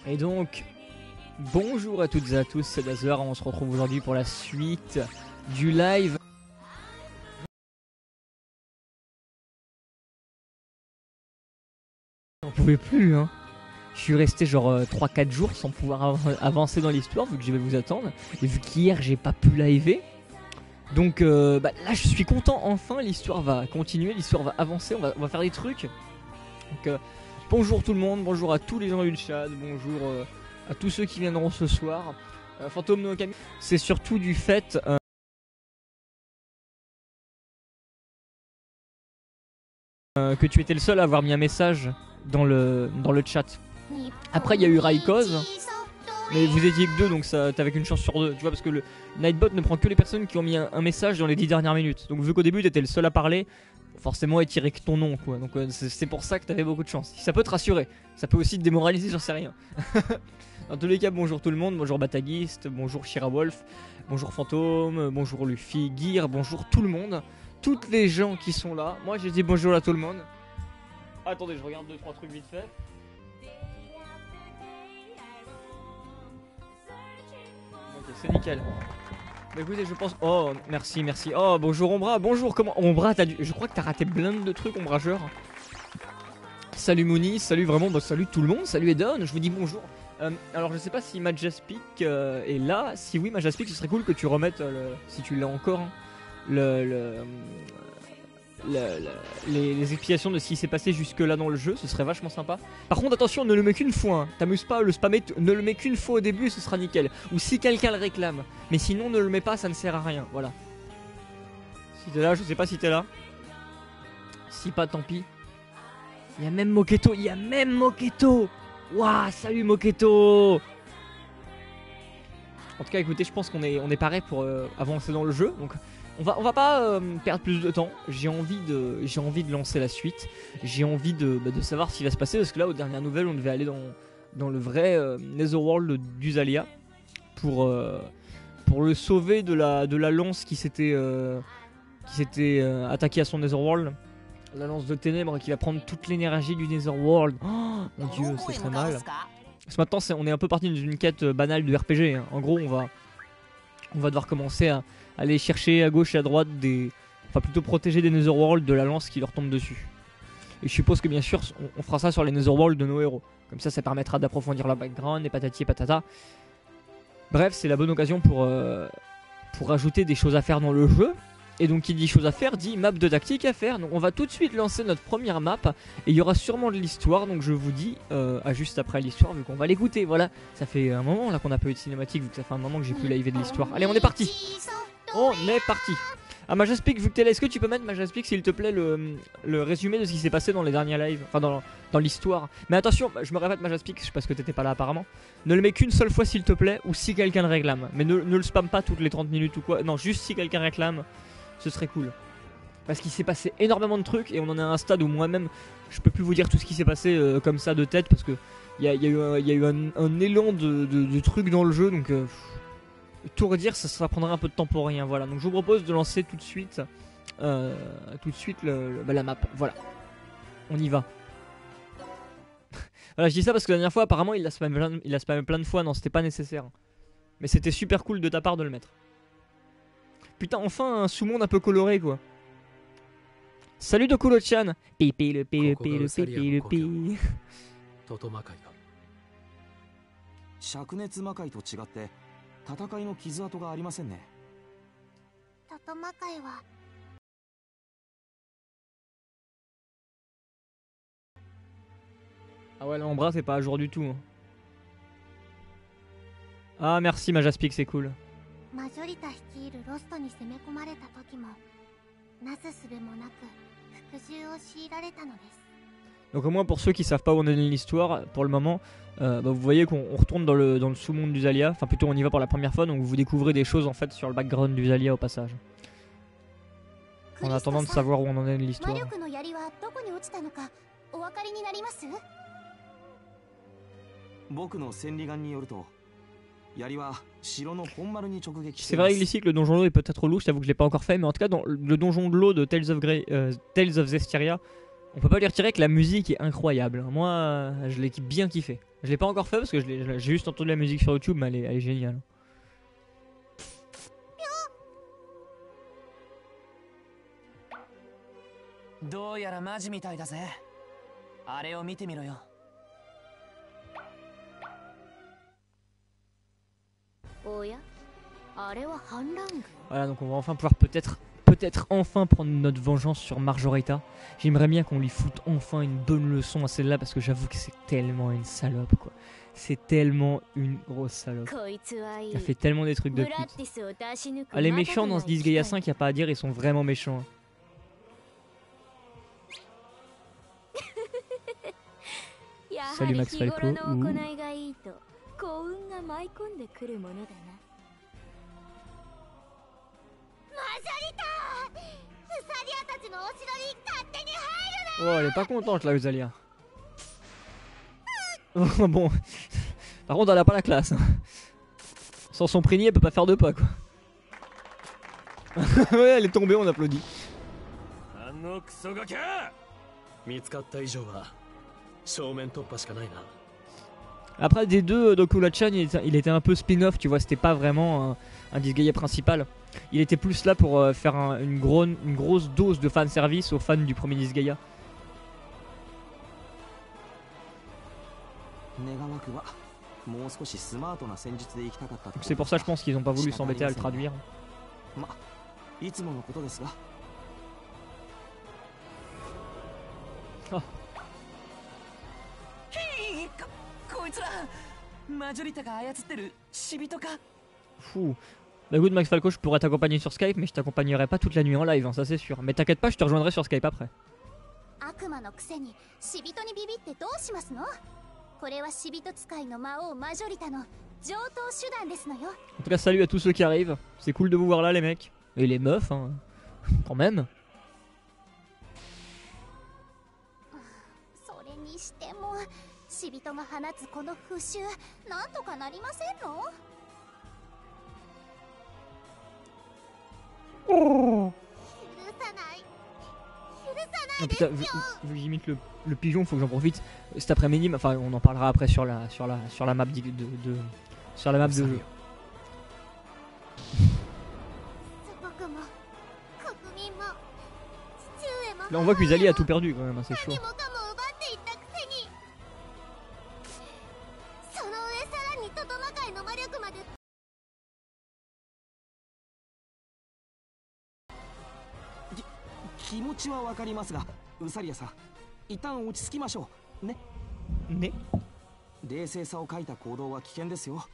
Et donc, bonjour à toutes et à tous, c'est Dazer, on se retrouve aujourd'hui pour la suite du live. J'en pouvais plus, hein. Je suis resté genre 3-4 jours sans pouvoir avancer dans l'histoire vu que je vais vous attendre. Et vu qu'hier j'ai pas pu liver. Donc là je suis content, enfin l'histoire va continuer, l'histoire va avancer, on va faire des trucs. Donc bonjour tout le monde, bonjour à tous les gens du chat, bonjour à tous ceux qui viendront ce soir. Fantôme no Kami, c'est surtout du fait que tu étais le seul à avoir mis un message dans le chat. Après il y a eu Raikoz, mais vous étiez que deux, donc t'avais qu'une chance sur deux, tu vois, parce que le Nightbot ne prend que les personnes qui ont mis un message dans les 10 dernières minutes. Donc vu qu'au début t'étais le seul à parler, forcément il tirait que ton nom, quoi. Donc c'est pour ça que t'avais beaucoup de chance. Si ça peut te rassurer, ça peut aussi te démoraliser, j'en sais rien. Dans tous les cas, bonjour tout le monde, bonjour Batagist, bonjour Shira Wolf, bonjour Fantôme, bonjour Luffy, Gear, bonjour tout le monde, toutes les gens qui sont là. Moi j'ai dit bonjour à tout le monde. Attendez, je regarde 2-3 trucs vite fait. Ok, c'est nickel. Bah écoutez, je pense... Oh, merci. Oh, bonjour Ombra, bonjour, comment... Ombra, je crois que t'as raté plein de trucs, Ombrageur. Salut Mouni, salut vraiment, bah salut tout le monde, salut Edon, je vous dis bonjour. Alors je sais pas si Majaspic est là. Si oui, Majaspic, ce serait cool que tu remettes, si tu l'as encore, hein, les explications de ce qui s'est passé jusque là dans le jeu, ce serait vachement sympa. Par contre attention, ne le mets qu'une fois, hein. T'amuses pas à le spammer, ne le mets qu'une fois au début et ce sera nickel. Ou si quelqu'un le réclame, mais sinon ne le mets pas, ça ne sert à rien, voilà. Si t'es là, je sais pas si t'es là. Si pas, tant pis. Il y a même Moketo, Waouh, salut Moketo. En tout cas écoutez, je pense qu'on est paré pour avancer dans le jeu. Donc on va pas perdre plus de temps. J'ai envie de lancer la suite. J'ai envie de savoir ce qui va se passer. Parce que là, aux dernières nouvelles, on devait aller dans le vrai Netherworld d'Usalia pour le sauver de la lance qui s'était attaquée à son Netherworld. La lance de ténèbres qui va prendre toute l'énergie du Netherworld. Oh mon dieu, c'est très mal. Parce que maintenant, on est un peu parti dans une quête banale de RPG, hein. En gros, on va devoir commencer à aller chercher à gauche et à droite enfin plutôt protéger des Netherworld de la lance qui leur tombe dessus. Et je suppose que bien sûr, on fera ça sur les Netherworld de nos héros. Comme ça permettra d'approfondir leur background et patati et patata. Bref, c'est la bonne occasion pour ajouter des choses à faire dans le jeu. Et donc qui dit choses à faire dit map de tactique à faire. Donc on va tout de suite lancer notre première map. Et il y aura sûrement de l'histoire. Donc je vous dis à juste après l'histoire, vu qu'on va l'écouter. Voilà, ça fait un moment là qu'on a pas eu de cinématique, vu que ça fait un moment que j'ai pu liver de l'histoire. Allez, on est parti. On est parti. Ah, Majaspic, vu que t'es là, est-ce que tu peux mettre, Majaspic, s'il te plaît, le résumé de ce qui s'est passé dans les derniers lives, enfin dans l'histoire. Mais attention, je me répète, Majaspic, parce que t'étais pas là apparemment. Ne le mets qu'une seule fois s'il te plaît, ou si quelqu'un le réclame. Mais ne le spam pas toutes les 30 minutes ou quoi. Non, juste si quelqu'un réclame. Ce serait cool. Parce qu'il s'est passé énormément de trucs et on en est à un stade où moi-même je peux plus vous dire tout ce qui s'est passé comme ça de tête, parce que il y a eu un élan de trucs dans le jeu, donc tout redire ça prendra un peu de temps pour rien. Voilà, donc je vous propose de lancer tout de suite la map. Voilà, on y va. Voilà, je dis ça parce que la dernière fois apparemment il l'a spammé plein de fois. Non, c'était pas nécessaire, mais c'était super cool de ta part de le mettre. Putain, enfin un sous-monde un peu coloré, quoi. Salut Dokuro-chan. Pipi le pi le pi le pipi le pi. 灼熱魔界と違って戦いの傷跡がありませんね。トト魔界は Ah ouais, l'Ombra c'est pas à jour du tout, hein. Ah merci Majaspic, c'est cool. マジョリタ率いるロストに攻め込まれた時もなすすべもなく復讐を強いられたのです。 Donc au moins pour ceux qui savent pas où on est dans l'histoire, pour le moment, vous voyez qu'on retourne dans le sous-monde d'Usalia. Enfin plutôt on y va pour la première fois, donc vous découvrez des choses en fait sur le background d'Usalia au passage. En attendant de savoir où on en est dans l'histoire. C'est vrai ici que le donjon de l'eau est peut-être louche, j'avoue que je l'ai pas encore fait, mais en tout cas dans le donjon de l'eau de Tales of Zestiria, On peut pas lui retirer que la musique est incroyable. Moi, je l'ai bien kiffé. Je l'ai pas encore fait parce que j'ai juste entendu la musique sur YouTube, mais elle est géniale. どうやらマジみたいだぜ。あれを見てみろよ。おや、あれは反乱軍。 Voilà, donc on va enfin pouvoir peut-être enfin prendre notre vengeance sur Marjorita. J'aimerais bien qu'on lui foute enfin une bonne leçon à celle-là parce que j'avoue que c'est tellement une salope quoi. C'est tellement une grosse salope. Elle fait tellement des trucs de pute. Ah, les méchants dans ce Disgaea 5, y a pas à dire, ils sont vraiment méchants. Salut Max Falco. Oh, elle est pas contente là, Usalia. Bon. Par contre, elle a pas la classe. Hein. Sans son prigné, elle peut pas faire de pas quoi. Ouais, elle est tombée, on applaudit. Après des deux, Dokula-chan il était un peu spin-off, tu vois, c'était pas vraiment un Disgaea principal. Il était plus là pour faire une grosse dose de fanservice aux fans du premier Disgaea. C'est pour ça je pense qu'ils ont pas voulu s'embêter à le traduire. Oh. Fou. Bah écoute Max Falco, je pourrais t'accompagner sur Skype, mais je t'accompagnerai pas toute la nuit en live, hein, ça c'est sûr. Mais t'inquiète pas, je te rejoindrai sur Skype après. En tout cas, salut à tous ceux qui arrivent. C'est cool de vous voir là les mecs. Et les meufs, hein. Quand même. Oh. Ah putain, vu que j'imite le pigeon, faut que j'en profite cet après-midi. Enfin, on en parlera après sur la map sur la map de jeu. Là, on voit qu'Uzali a tout perdu quand même, hein, c'est chaud. Ne? 冷静さを欠いた行動は危険ですよ。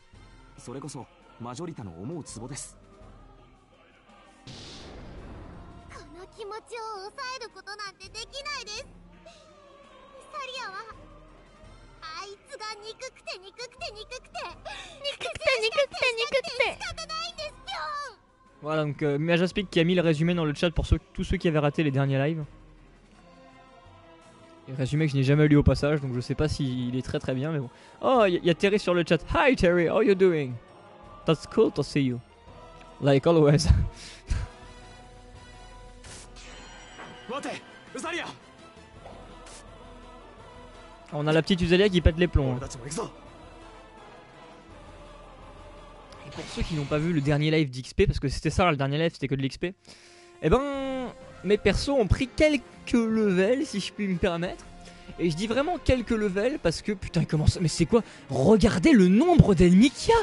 それこそマジョリタの思うツボです。この気持ちを抑えることなんてできないです。サリアはあいつが憎くて憎くて憎くて仕方ないんですぴょん。 Voilà, donc Majaspic qui a mis le résumé dans le chat pour tous ceux qui avaient raté les derniers lives. Et résumé que je n'ai jamais lu au passage, donc je sais pas s'il est très bien, mais bon. Oh, il y a Terry sur le chat. Hi Terry, how you doing? That's cool to see you. Like always. On a la petite Usalia qui pète les plombs. Hein. Et pour ceux qui n'ont pas vu le dernier live d'XP, parce que c'était ça le dernier live, c'était que de l'XP, eh ben, mes persos ont pris quelques levels, si je puis me permettre. Et je dis vraiment quelques levels parce que, putain, comment ça... Mais c'est quoi? Regardez le nombre d'ennemis qu'il y a!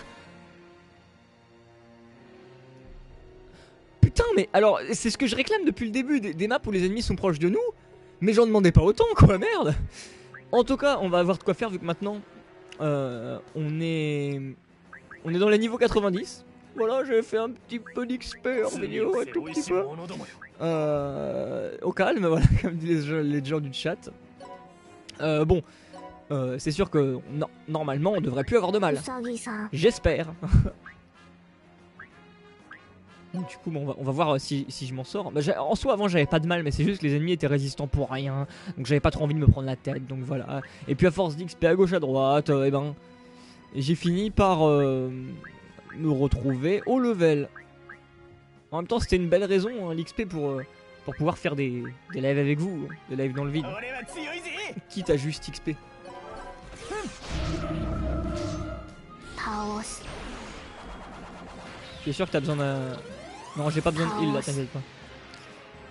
Putain, mais alors, c'est ce que je réclame depuis le début, des maps où les ennemis sont proches de nous. Mais j'en demandais pas autant, quoi, merde! En tout cas, on va avoir de quoi faire vu que maintenant, on est dans les niveaux 90. Voilà, j'ai fait un petit peu d'XP en vidéo, un tout petit peu. Au calme, voilà, comme disent les gens du chat. Bon, c'est sûr que normalement on devrait plus avoir de mal. J'espère. Du coup, bon, on va voir si je m'en sors. Bah, en soi, avant j'avais pas de mal, mais c'est juste que les ennemis étaient résistants pour rien. Donc j'avais pas trop envie de me prendre la tête, donc voilà. Et puis à force d'XP à gauche à droite, et ben, j'ai fini par me retrouver au level. En même temps, c'était une belle raison, hein, l'XP, pour pour pouvoir faire des lives avec vous, des lives dans le vide. Quitte à juste XP. Tu es sûr que t'as besoin d'un... Non, j'ai pas besoin de heal là, t'inquiète pas.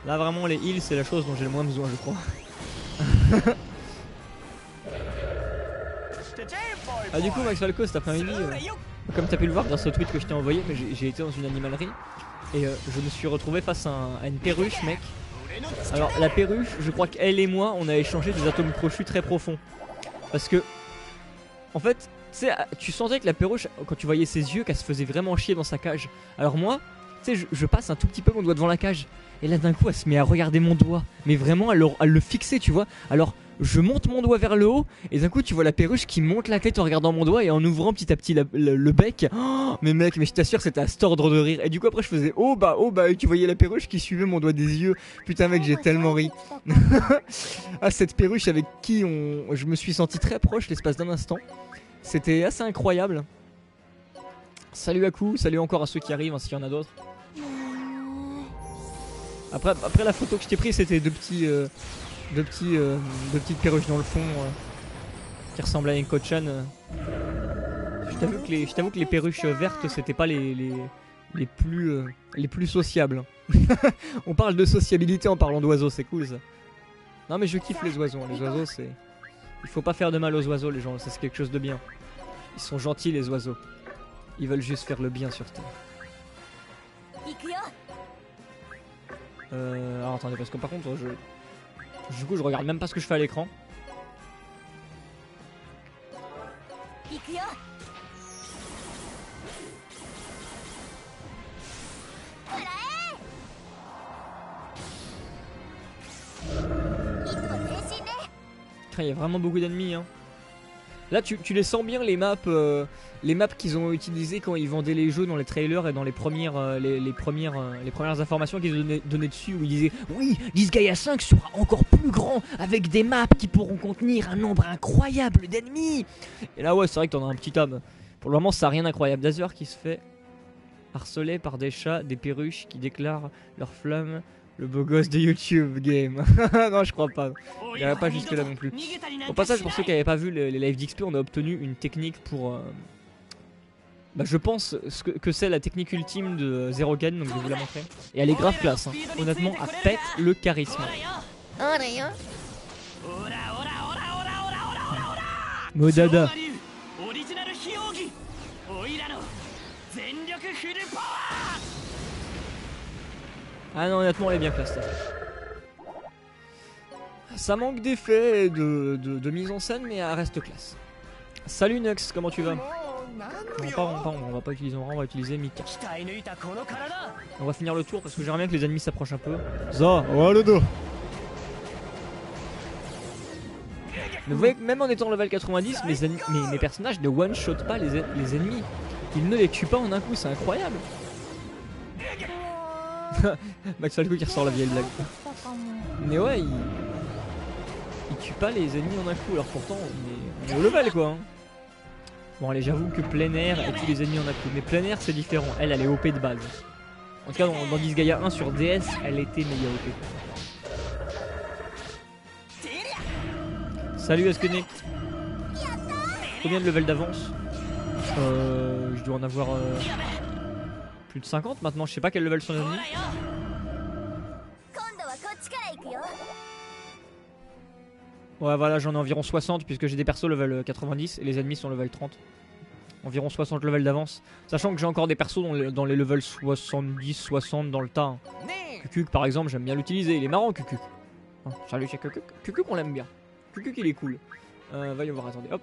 Là vraiment les heals c'est la chose dont j'ai le moins besoin je crois. Ah du coup Max Falco cet après-midi, comme t'as pu le voir dans ce tweet que je t'ai envoyé, mais j'ai été dans une animalerie et je me suis retrouvé face à une perruche mec. Alors la perruche, je crois qu'elle et moi on a échangé des atomes crochus très profonds. Parce que en fait, tu sais, tu sentais que la perruche, quand tu voyais ses yeux, qu'elle se faisait vraiment chier dans sa cage. Alors moi, tu sais, je passe un tout petit peu mon doigt devant la cage. Et là d'un coup elle se met à regarder mon doigt. Mais vraiment elle le fixait tu vois. Alors je monte mon doigt vers le haut. Et d'un coup tu vois la perruche qui monte la tête en regardant mon doigt. Et en ouvrant petit à petit le bec. Oh, mais mec, mais je t'assure c'était à cet ordre de rire. Et du coup après je faisais oh bah et tu voyais la perruche qui suivait mon doigt des yeux. Putain mec j'ai tellement ri. Ah cette perruche avec qui je me suis senti très proche l'espace d'un instant. C'était assez incroyable. Salut Aku, salut encore à ceux qui arrivent, hein, s'il y en a d'autres. Après la photo que je t'ai prise c'était deux petites perruches dans le fond qui ressemblaient à une Kochan. Je t'avoue que les perruches vertes c'était pas les plus sociables. On parle de sociabilité en parlant d'oiseaux, c'est cool ça. Non mais je kiffe les oiseaux, les oiseaux c'est... Il faut pas faire de mal aux oiseaux les gens, ça c'est quelque chose de bien. Ils sont gentils les oiseaux. Ils veulent juste faire le bien sur terre. Alors attendez parce que par contre du coup je regarde même pas ce que je fais à l'écran. Il y a vraiment beaucoup d'ennemis hein. Là tu les sens bien les maps qu'ils ont utilisées quand ils vendaient les jeux dans les trailers et dans les premières informations qu'ils ont donné dessus où ils disaient oui, Disgaea 5 sera encore plus grand avec des maps qui pourront contenir un nombre incroyable d'ennemis. Et là ouais c'est vrai que t'en as un petit homme. Pour le moment ça n'a rien d'incroyable. Dazer qui se fait harceler par des chats, des perruches qui déclarent leur flamme. Le beau gosse de YouTube game. Non je crois pas. Il n'y pas jusque là non plus. Au passage pour ceux qui n'avaient pas vu les lives d'XP, on a obtenu une technique pour... je pense que c'est la technique ultime de Zero Gun, donc je vais vous la montrer. Et elle est grave classe hein. Honnêtement elle pète le charisme. Modada. Ah non honnêtement elle est bien classe. Ça manque d'effets et de mise en scène mais elle reste classe. Salut Nux, comment tu vas? On va pas utiliser Aura, on va utiliser Mika. On va finir le tour parce que j'aimerais bien que les ennemis s'approchent un peu. Ça, oh le dos. Mais vous voyez que même en étant level 90, mes personnages ne one-shot pas les ennemis. Ils ne les tuent pas en un coup, c'est incroyable. Max Falco qui ressort la vieille blague. Mais ouais, il tue pas les ennemis en un coup, alors pourtant on est au level quoi hein. Bon allez j'avoue que plein air elle tue les ennemis en un coup. Mais plein air c'est différent, elle est OP de base. En tout cas dans Disgaea 1 sur DS elle était méga OP. Salut Askenek. Combien de level d'avance? Je dois en avoir plus de 50 maintenant, je sais pas quel level sont les ennemis. Ouais voilà j'en ai environ 60 puisque j'ai des persos level 90 et les ennemis sont level 30. Environ 60 levels d'avance. Sachant que j'ai encore des persos dans les levels 70-60 dans le tas. Kukuk par exemple j'aime bien l'utiliser, il est marrant Kukuk. Salut chez Kukuk. Kukuk on l'aime bien. Kukuk il est cool. Va y voir, attendez hop.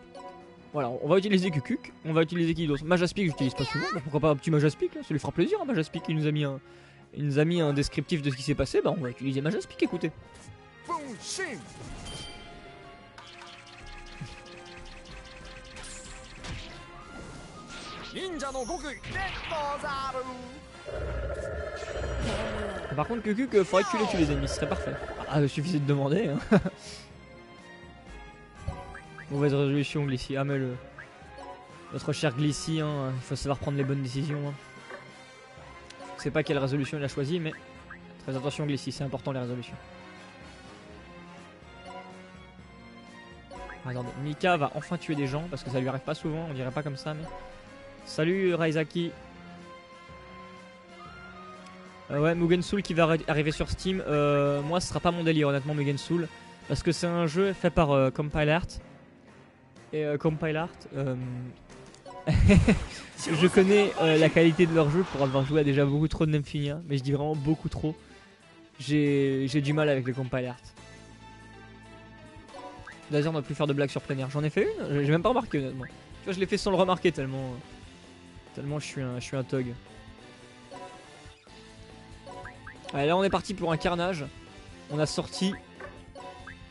Voilà, on va utiliser Kukuk, on va utiliser qui d'autre? Majaspic, j'utilise pas souvent, pourquoi pas un petit Majaspic, ça lui fera plaisir hein, Majaspic, il nous a mis un descriptif de ce qui s'est passé, bah on va utiliser Majaspic, écoutez. Par contre Kukuk, faudrait que tu les tues les ennemis, ce serait parfait. Ah, il suffisait de demander hein. Mauvaise résolution Glissy, ah mais notre cher Glissy, hein, il faut savoir prendre les bonnes décisions hein. Je sais pas quelle résolution il a choisi mais Très attention Glissy, c'est important les résolutions. Attendez, Mika va enfin tuer des gens parce que ça lui arrive pas souvent, on dirait pas comme ça mais... Salut Raizaki. Ouais, Mugen Soul qui va arriver sur Steam. Moi ce sera pas mon délire honnêtement Mugen Soul. Parce que c'est un jeu fait par Compile Art. Et Compile Art... je connais la qualité de leur jeu pour avoir joué à déjà beaucoup trop de Nymphunia. Mais je dis vraiment beaucoup trop. J'ai du mal avec les Compile Art. D'ailleurs on va plus faire de blagues sur plein air. J'en ai fait une, j'ai même pas remarqué honnêtement. Tu vois je l'ai fait sans le remarquer tellement je suis un thug. Allez là on est parti pour un carnage. On a sorti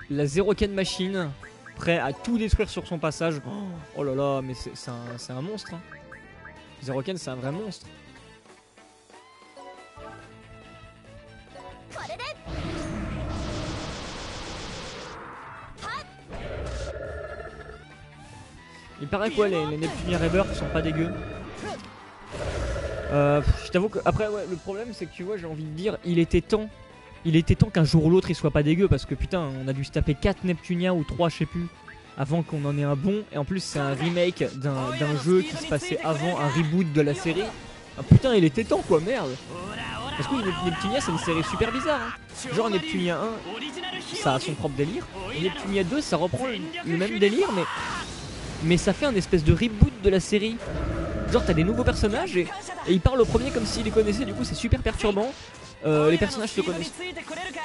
la Zeroken Machine, prêt à tout détruire sur son passage. Oh là là mais c'est un monstre hein. Zeroken c'est un vrai monstre. Il paraît quoi les Neptunia Rebirth sont pas dégueux. Je t'avoue que après ouais le problème c'est que tu vois j'ai envie de dire il était temps qu'un jour ou l'autre il soit pas dégueu parce que putain on a dû se taper 4 Neptunia ou 3 je sais plus avant qu'on en ait un bon et en plus c'est un remake d'un jeu qui se passait avant un reboot de la série. Ah putain il était temps quoi merde. Parce que Neptunia c'est une série super bizarre hein. Genre Neptunia 1 ça a son propre délire et Neptunia 2 ça reprend le même délire mais ça fait un espèce de reboot de la série. Genre t'as des nouveaux personnages et ils parlent au premier comme s'ils les connaissaient, du coup c'est super perturbant. Les personnages se connaissent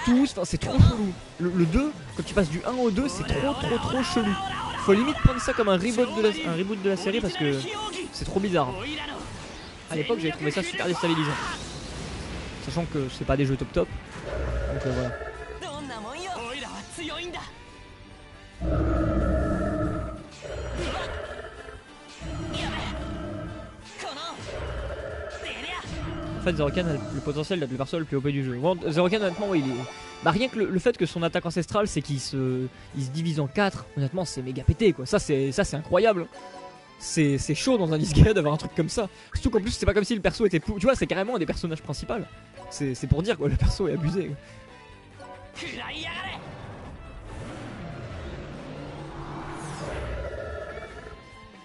tous, enfin c'est trop chelou. Le 2, quand tu passes du 1 au 2 c'est trop chelou. Faut limite prendre ça comme un reboot de la série parce que c'est trop bizarre. À l'époque j'avais trouvé ça super déstabilisant. Sachant que c'est pas des jeux top. Donc voilà. En fait Zeroken a le potentiel d'être le perso le plus OP du jeu. Bon, Zeroken honnêtement oui, bah rien que le fait que son attaque ancestrale c'est qu'il se divise en 4, honnêtement c'est méga pété quoi. Ça c'est incroyable. C'est chaud dans un Disgaea d'avoir un truc comme ça. Surtout qu'en plus c'est pas comme si le perso était tu vois c'est carrément un des personnages principaux. C'est pour dire quoi, le perso est abusé quoi.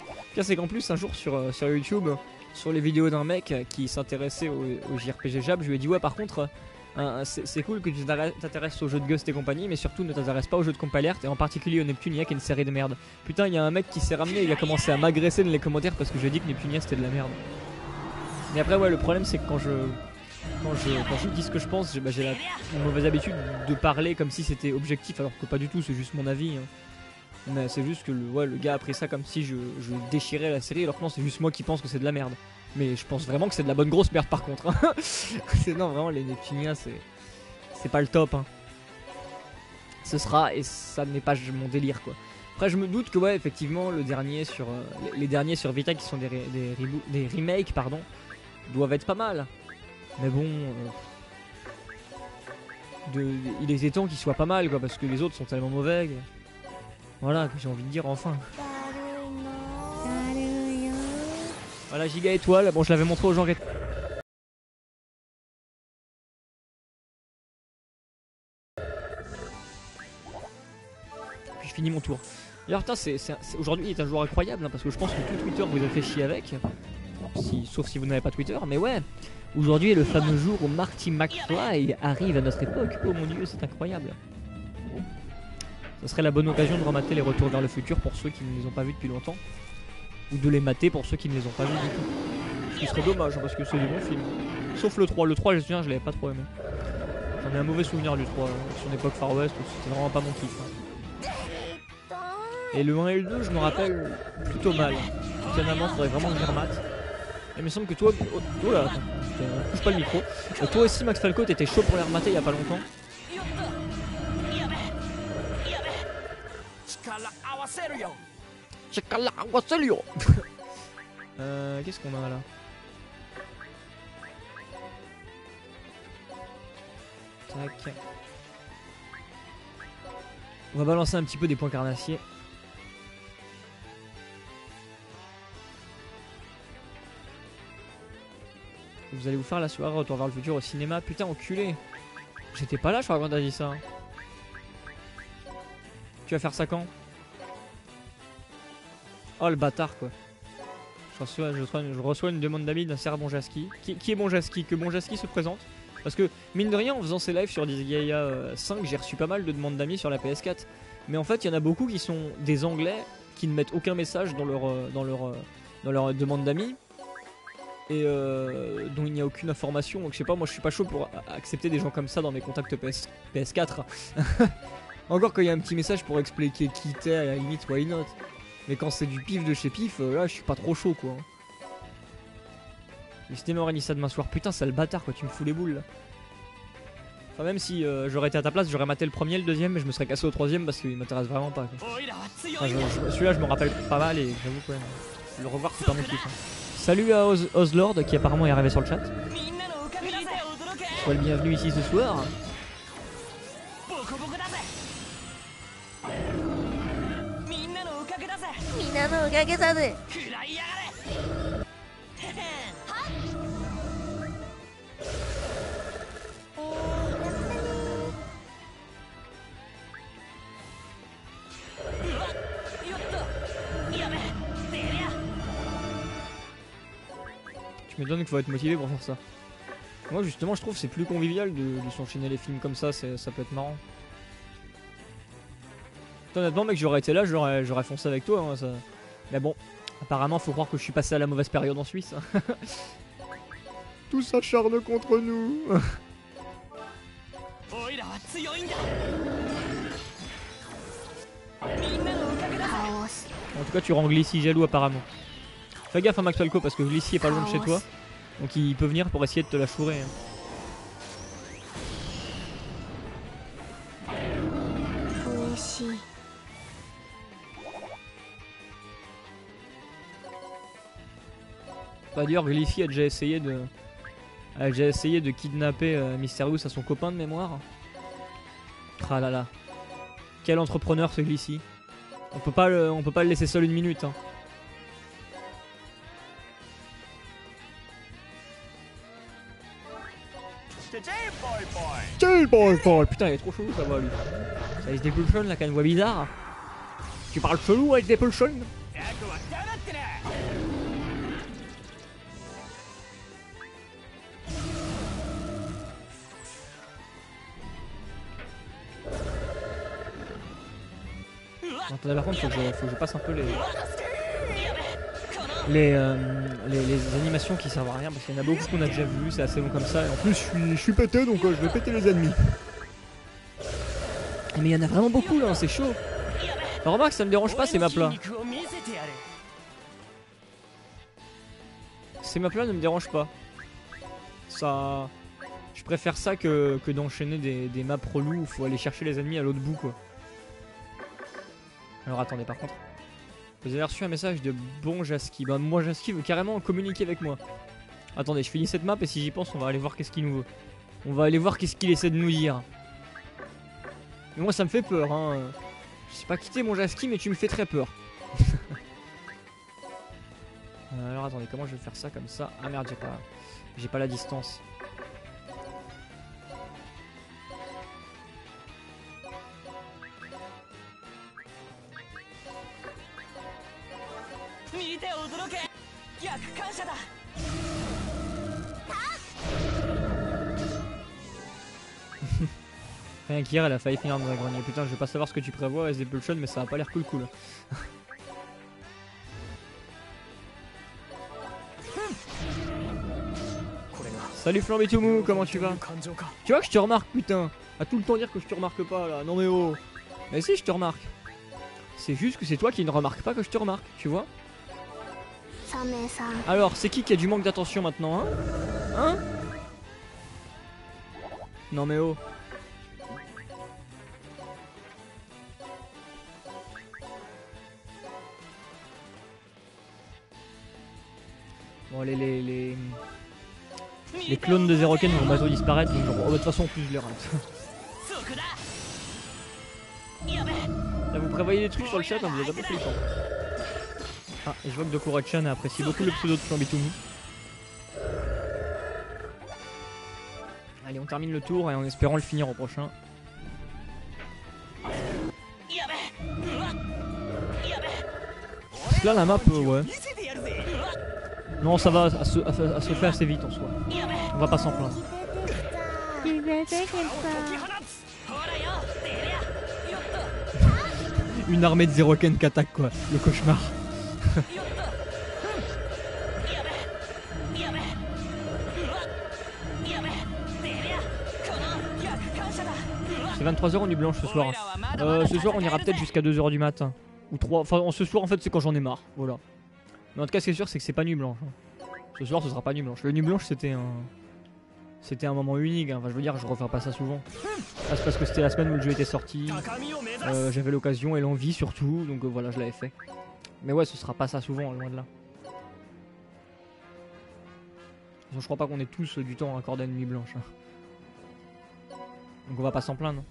Le pire c'est qu'en plus un jour sur YouTube, sur les vidéos d'un mec qui s'intéressait au JRPG Jab, je lui ai dit ouais par contre c'est cool que tu t'intéresses aux jeux de Gust et compagnie mais surtout ne t'intéresses pas aux jeux de Compile Art et en particulier au Neptunia qui est une série de merde. Putain il y a un mec qui s'est ramené, il a commencé à m'agresser dans les commentaires parce que je lui ai dit que Neptunia c'était de la merde. Mais après ouais le problème c'est que quand je dis ce que je pense j'ai la mauvaise habitude de parler comme si c'était objectif alors que pas du tout, c'est juste mon avis hein. Mais c'est juste que le gars a pris ça comme si je déchirais la série alors que non c'est juste moi qui pense que c'est de la merde. Mais je pense vraiment que c'est de la bonne grosse merde par contre hein. Non vraiment les Neptunia c'est pas le top hein. Ce sera et ça n'est pas mon délire quoi. Après je me doute que ouais effectivement le dernier sur les derniers sur Vita qui sont des remakes pardon doivent être pas mal. Mais bon il était temps qu'ils soient pas mal quoi parce que les autres sont tellement mauvais. Voilà, que j'ai envie de dire enfin. Voilà, Giga étoile. Bon, je l'avais montré aux gens. Puis je finis mon tour. D'ailleurs, putain, aujourd'hui il est un joueur incroyable hein, parce que je pense que tout Twitter vous a fait chier avec. Sauf si vous n'avez pas Twitter, mais ouais. Aujourd'hui est le fameux jour où Marty McFly arrive à notre époque. Oh mon dieu, c'est incroyable. Ce serait la bonne occasion de remater les Retours vers le futur pour ceux qui ne les ont pas vus depuis longtemps. Ou de les mater pour ceux qui ne les ont pas vus du tout. Ce qui serait dommage parce que c'est des bons films. Sauf le 3. Le 3, je l'avais pas trop aimé. J'en ai un mauvais souvenir du 3. Son époque Far West, c'était vraiment pas mon kiff. Hein. Et le 1 et le 2, je me rappelle plutôt mal. Finalement, faudrait vraiment que je les remate. Et il me semble que toi. Oh là, attends, touche pas le micro. Toi aussi, Max Falco, t'étais chaud pour les remater il y a pas longtemps. Qu'est-ce qu'on a là? Tac. On va balancer un petit peu des points carnassiers. Vous allez vous faire la soirée Retour vers le futur au cinéma. Putain enculé. J'étais pas là, je crois, quand t'as dit ça. Tu vas faire ça quand? Oh le bâtard quoi. Je reçois une demande d'amis d'un cerf Bonjaski. Qui est Bonjaski? Que Bonjaski se présente. Parce que mine de rien, en faisant ces lives sur Disgaea 5, j'ai reçu pas mal de demandes d'amis sur la PS4. Mais en fait, il y en a beaucoup qui sont des Anglais qui ne mettent aucun message dans leur demande d'amis. Et dont il n'y a aucune information. Donc je sais pas, moi je suis pas chaud pour accepter des gens comme ça dans mes contacts PS4. Encore quand il y a un petit message pour expliquer qui t'es, à la limite, why not. Mais quand c'est du pif de chez pif, là je suis pas trop chaud quoi. Mais c'était Moranissa demain soir, putain sale bâtard quoi, tu me fous les boules là. Enfin même si j'aurais été à ta place, j'aurais maté le premier, le deuxième, mais je me serais cassé au troisième parce qu'il m'intéresse vraiment pas quoi. Enfin, celui-là je me rappelle pas mal et j'avoue quoi, le revoir c'est pas mon kiff. Hein. Salut à Ozlord qui apparemment est arrivé sur le chat. Sois le bienvenu ici ce soir. Tu me donnes qu'il faut être motivé pour faire ça. Moi justement je trouve c'est plus convivial de s'enchaîner les films comme ça, ça peut être marrant. Honnêtement mec j'aurais été là, j'aurais foncé avec toi hein, ça. Mais bon, apparemment faut croire que je suis passé à la mauvaise période en Suisse. Tout s'acharne contre nous. En tout cas tu rends Glissi jaloux apparemment. Fais gaffe à Maxwellco parce que Glissi est pas loin de chez toi. Donc il peut venir pour essayer de te la chourer. Bah d'ailleurs Glissi a déjà essayé de kidnapper Mysterious à son copain de mémoire. Ah là là. Quel entrepreneur ce Glissi. On peut pas le laisser seul une minute hein. Boy. Putain il est trop chelou ça va lui. Ça se dépulsionne là, quand une voix bizarre. Tu parles chelou avec des pulsions. Par contre faut que je passe un peu les animations qui servent à rien parce qu'il y en a beaucoup qu'on a déjà vu, c'est assez long comme ça et en plus je suis pété donc je vais péter les ennemis. Mais il y en a vraiment beaucoup là, c'est chaud. Alors, remarque ça me dérange pas ces maps là. Ces maps là ne me dérangent pas. Ça... Je préfère ça que d'enchaîner des maps relous où il faut aller chercher les ennemis à l'autre bout quoi. Alors attendez par contre. Vous avez reçu un message de Bonjaski. Bah moi Jaski veut carrément communiquer avec moi. Attendez, je finis cette map et si j'y pense on va aller voir qu'est-ce qu'il nous veut. On va aller voir qu'est-ce qu'il essaie de nous dire. Mais moi ça me fait peur hein. Je sais pas quitter mon Jaski mais tu me fais très peur. Alors attendez, comment je vais faire ça comme ça? Ah merde, j'ai pas la distance. Rien qu'hier elle a failli finir dans un grenier. Putain je vais pas savoir ce que tu prévois as Pulsion mais ça a pas l'air cool. Salut Flambitoumou, comment tu vas? Tu vois que je te remarque putain. À tout le temps dire que je te remarque pas là. Non mais oh. Mais si je te remarque. C'est juste que c'est toi qui ne remarques pas que je te remarque, tu vois? Alors c'est qui a du manque d'attention maintenant hein? Non mais oh. Bon les clones de Zeroken vont bientôt disparaître donc de toute façon en plus je les rate. Là vous prévoyez des trucs sur le chat, hein, vous avez pas fait le temps. Ah et je vois que Dokuro-chan a apprécié beaucoup le pseudo de Flambitoumou. Allez, on termine le tour et en espérant le finir au prochain. Là, la map, ouais. Non, ça va, à se fait assez vite en soi. On va pas s'en plaindre. Une armée de Zeroken qui attaque, quoi. Le cauchemar. C'est 23h en nuit blanche ce soir. Ce soir, on ira peut-être jusqu'à 2h du matin. Ou 3. Enfin, ce soir, en fait, c'est quand j'en ai marre. Voilà. Mais en tout cas, ce qui est sûr, c'est que c'est pas nuit blanche. Ce soir, ce sera pas nuit blanche. Le nuit blanche, c'était un moment unique. Hein. Enfin, je veux dire, je refais pas ça souvent. Ah, c'est parce que c'était la semaine où le jeu était sorti. J'avais l'occasion et l'envie surtout. Donc voilà, je l'avais fait. Mais ouais, ce sera pas ça souvent, loin de là. Je crois pas qu'on ait tous du temps accordé à une nuit blanche. Hein. Donc on va pas s'en plaindre.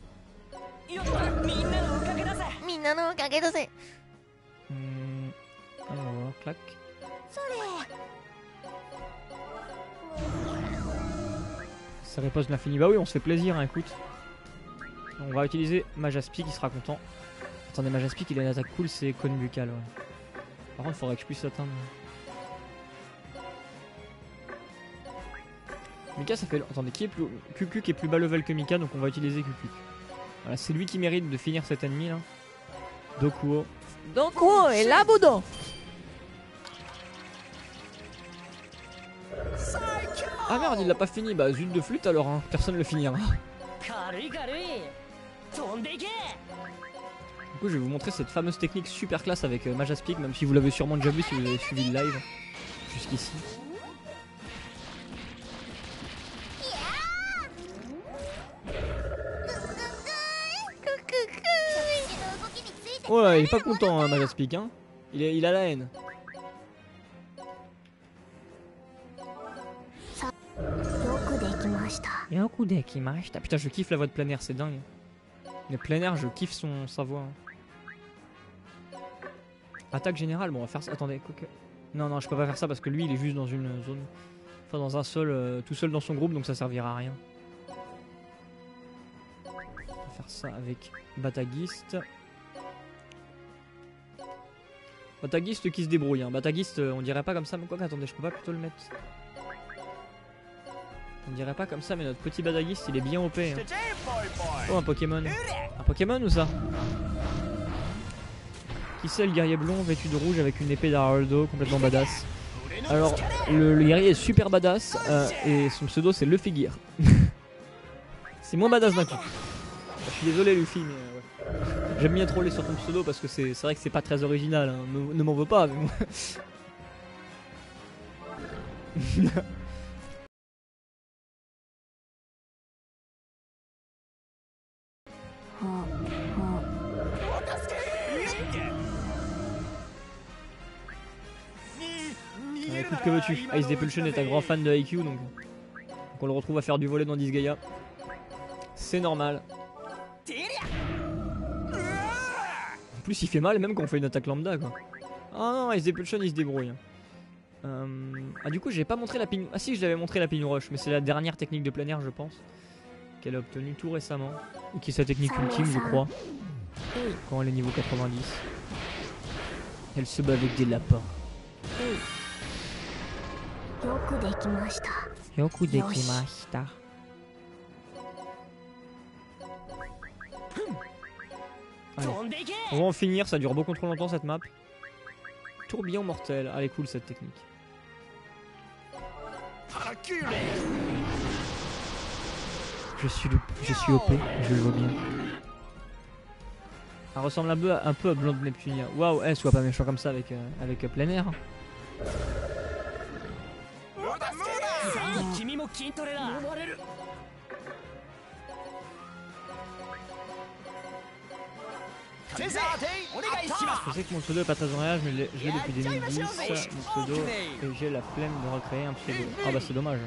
Alors, clac. Ça riposte l'infini. Bah oui, on se fait plaisir, hein, écoute. On va utiliser Majaspi qui sera content. Attendez, Majaspi, il a une attaque cool, c'est cône buccal. Ouais. Par contre, il faudrait que je puisse l'atteindre. Mika, ça fait. Attendez, qui est plus. Kukuk est plus bas level que Mika, donc on va utiliser Kukuk. Voilà, c'est lui qui mérite de finir cet ennemi là. Dokuo. Dokuo et Labudo. Ah merde, il l'a pas fini. Bah, zut de flûte alors, hein. Personne le finira. Du coup, je vais vous montrer cette fameuse technique super classe avec Majaspeak, même si vous l'avez sûrement déjà vu si vous avez suivi le live jusqu'ici. Ouais, il est pas content, hein, Majaspeak, hein. Il a la haine. Putain, je kiffe la voix de plein air, c'est dingue. Mais plein air, je kiffe sa voix. Hein. Attaque générale, bon, on va faire ça. Attendez, non, je peux pas faire ça parce que lui, il est juste dans une zone. Enfin, dans un seul, tout seul dans son groupe, donc ça servira à rien. On va faire ça avec Batagist. Batagist qui se débrouille. Hein. Batagist, on dirait pas comme ça, mais quoi qu'attendez, je peux pas plutôt le mettre. On dirait pas comme ça, mais notre petit Batagist, il est bien OP. Hein. Oh, un Pokémon. Un Pokémon ou ça? Qui c'est le guerrier blond vêtu de rouge avec une épée d'Haroldo complètement badass? Alors, le guerrier est super badass et son pseudo c'est Luffy Gear. C'est moins badass d'un coup. Je suis désolé Luffy, mais ouais. J'aime bien troller sur ton pseudo parce que c'est vrai que c'est pas très original. Hein. Ne m'en veux pas, mais moi. Écoute, que veux-tu? Ice Depulsion est un grand fan de IQ, donc on le retrouve à faire du volet dans Disgaea. C'est normal. En plus, il fait mal même quand on fait une attaque lambda, quoi. Ah non, Ice Depulsion il se débrouille. Ah, du coup, j'ai pas montré la pin. Ah, si, je l'avais montré la pin rush, mais c'est la dernière technique de plein air, je pense, qu'elle a obtenue tout récemment. Et qui est sa technique ultime, je crois. Quand elle est niveau 90. Elle se bat avec des lapins. Yoku dekimashita. Allez. On va en finir, ça dure beaucoup trop longtemps cette map. Tourbillon mortel. Allez, cool cette technique. Je suis OP, je le vois bien. Elle ressemble un peu à Blonde Neptunia. Waouh, sois pas méchant comme ça avec plein air. Je sais que mon pseudo est pas très en réel, mais je l'ai depuis 2010, mon pseudo, et j'ai la flemme de recréer un pseudo. Ah bah c'est dommage.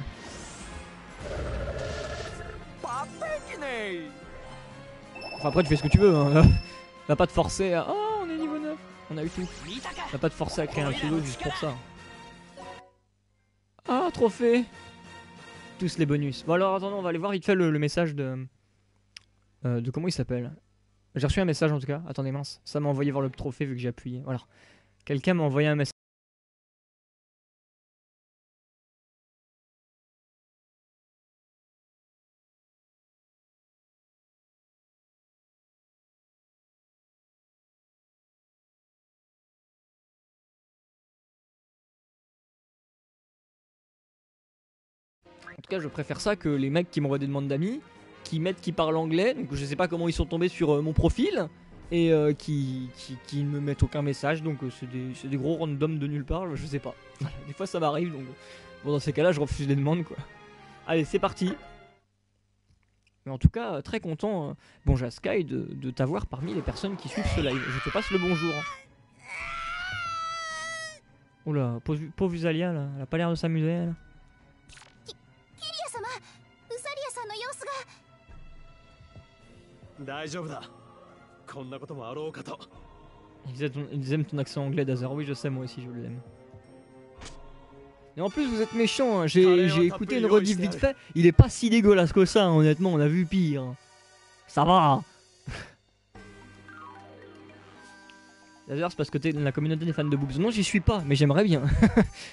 Enfin après tu fais ce que tu veux, hein. On va pas te forcer à... Oh, on est niveau 9, on a eu tout. On va pas te forcer à créer un pseudo juste pour ça. Ah, trophée. tous les bonus. Bon alors attendez, on va aller voir vite fait le message de comment il s'appelle. J'ai reçu un message en tout cas. Attendez mince, ça m'a envoyé voir le trophée vu que j'ai appuyé. Voilà. Quelqu'un m'a envoyé un message. En tout cas, je préfère ça que les mecs qui m'envoient des demandes d'amis, qui mettent qui parlent anglais, donc je sais pas comment ils sont tombés sur mon profil, et qui ne me mettent aucun message, donc c'est des gros randoms de nulle part, je sais pas. Voilà, des fois ça m'arrive, donc bon, dans ces cas-là, je refuse les demandes, quoi. Allez, c'est parti. Mais en tout cas, très content, bon, Sky, de t'avoir parmi les personnes qui suivent ce live. Je te passe le bonjour. Oula, pauvre Usalia, là, elle a pas l'air de s'amuser, elle. キリア様、ウサリアさんの様子が。大丈夫だ。こんなこともあろうかと。 Ils aiment ton accent anglais, Dazer. Oui, je sais, moi aussi, je l'aime. Et en plus, vous êtes méchant. Hein. J'ai écouté une rediff vite fait. Il est pas si dégueulasse que ça, hein, honnêtement. On a vu pire. Ça va. D'ailleurs, c'est parce que t'es dans la communauté des fans de boobs. Non, j'y suis pas, mais j'aimerais bien.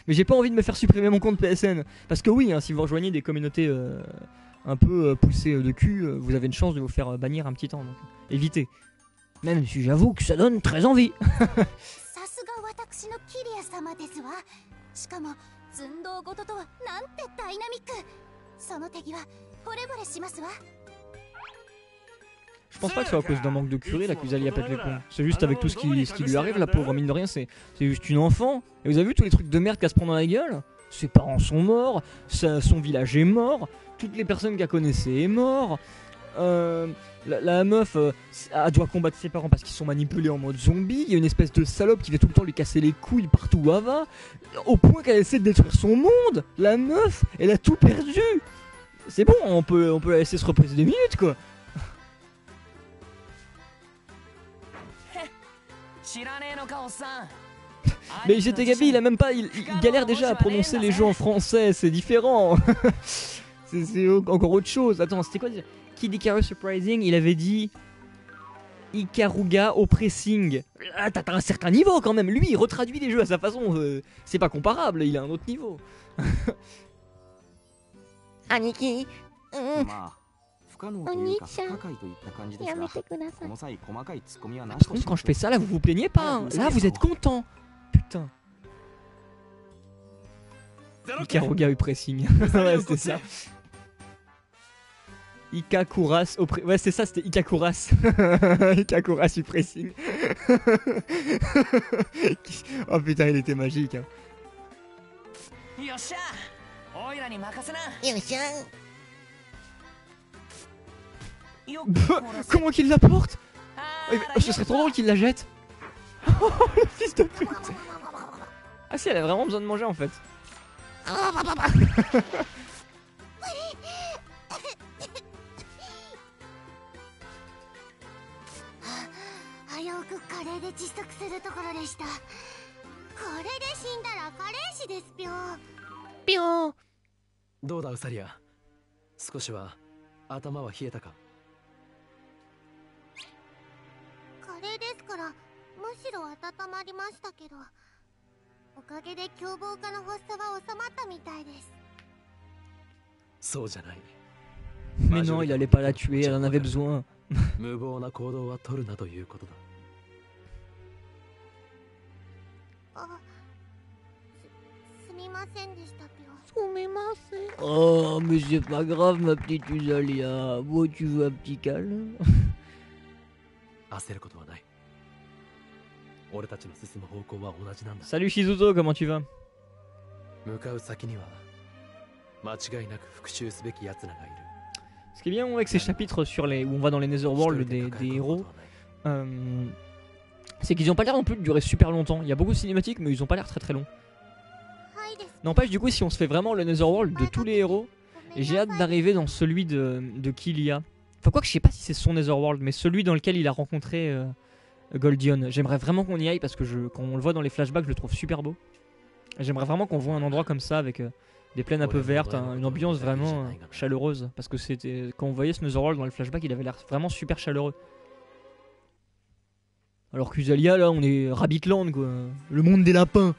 Mais j'ai pas envie de me faire supprimer mon compte PSN. Parce que oui, hein, si vous rejoignez des communautés un peu poussées de cul, vous avez une chance de vous faire bannir un petit temps. Donc évitez. Même si j'avoue que ça donne très envie. さすが私のキリア様ですわ。しかも寸胴ごととはなんてダイナミック。その手際、惚れ惚れしますわ。 Je pense pas que ce soit à cause d'un manque de curé là qu'Usalia pète les plombs. C'est juste avec tout ce qui lui arrive, la pauvre, mine de rien, c'est juste une enfant. Et vous avez vu tous les trucs de merde qu'elle se prend dans la gueule? Ses parents sont morts, son village est mort, toutes les personnes qu'elle connaissait est mort. La meuf elle doit combattre ses parents parce qu'ils sont manipulés en mode zombie. Il y a une espèce de salope qui vient tout le temps lui casser les couilles partout où elle va, au point qu'elle essaie de détruire son monde. La meuf, elle a tout perdu. C'est bon, on peut la laisser se reposer 2 minutes quoi. Mais j'étais Gabi, il a même pas, il galère déjà à prononcer les jeux en français, c'est différent. c'est encore autre chose. Attends, c'était quoi déjà? Kid Icarus Surprising, il avait dit Ikaruga au pressing. Ah, t'as un certain niveau quand même. Lui, il retraduit les jeux à sa façon. C'est pas comparable, il a un autre niveau. Aniki, まあ不可能というか不可解といった感じですが、この際細かいツッコミはなし Par と contre, し quand ま je す fais ça, là, vous vous plaignez pas. Hein. Là, vous êtes content. Putain. Ikaruga au pressing. Ouais, c'était ça. Ikakuras au pressing. Ouais, c'est ça, c'était Ikakuras. Ikakuras au pressing. Oh putain, il était magique. Hein. Comment qu'il la porte? Ce serait trop drôle qu'il la jette. Oh, le fils de pute. Ah si, elle a vraiment besoin de manger en fait. 危うくカレーで窒息するところでした。これで死んだらカレー死ですぴょん。ぴょん。どうだウサリア。少しは頭は冷えたか。カレーですからむしろ温まりましたけど、おかげで凶暴化の発作は収まったみたいです。そうじゃない。 Mais non, il allait pas la tuer, elle en avait besoin. 無謀な行動は取るなということだ。すみませんでしたぴょん。 Oh, mais c'est pas grave, ma petite Usalia. Bon, tu veux un petit câlin? 焦ることはない。俺たちの進む方向は同じなんだ。 Salut Shizuto, comment tu vas? 向かう先には間違いなく復讐すべき奴らがいる。 Ce qui est bien avec ces chapitres sur les où on va dans les Netherworld des héros, c'est qu'ils ont pas l'air non plus de durer super longtemps. Il y a beaucoup de cinématiques, mais ils ont pas l'air très très longs. N'empêche, du coup, si on se fait vraiment le Netherworld de tous les héros, j'ai hâte d'arriver dans celui de Kilia. Enfin, quoi que je sais pas si c'est son Netherworld, mais celui dans lequel il a rencontré Goldion. J'aimerais vraiment qu'on y aille parce que quand on le voit dans les flashbacks, je le trouve super beau. J'aimerais vraiment qu'on voit un endroit comme ça avec des plaines un peu vertes, hein, une ambiance vraiment chaleureuse. Parce que c'était quand on voyait ce Netherworld dans le flashback, il avait l'air vraiment super chaleureux. Alors qu'Usalia, là, on est Rabbitland, quoi. Le monde des lapins.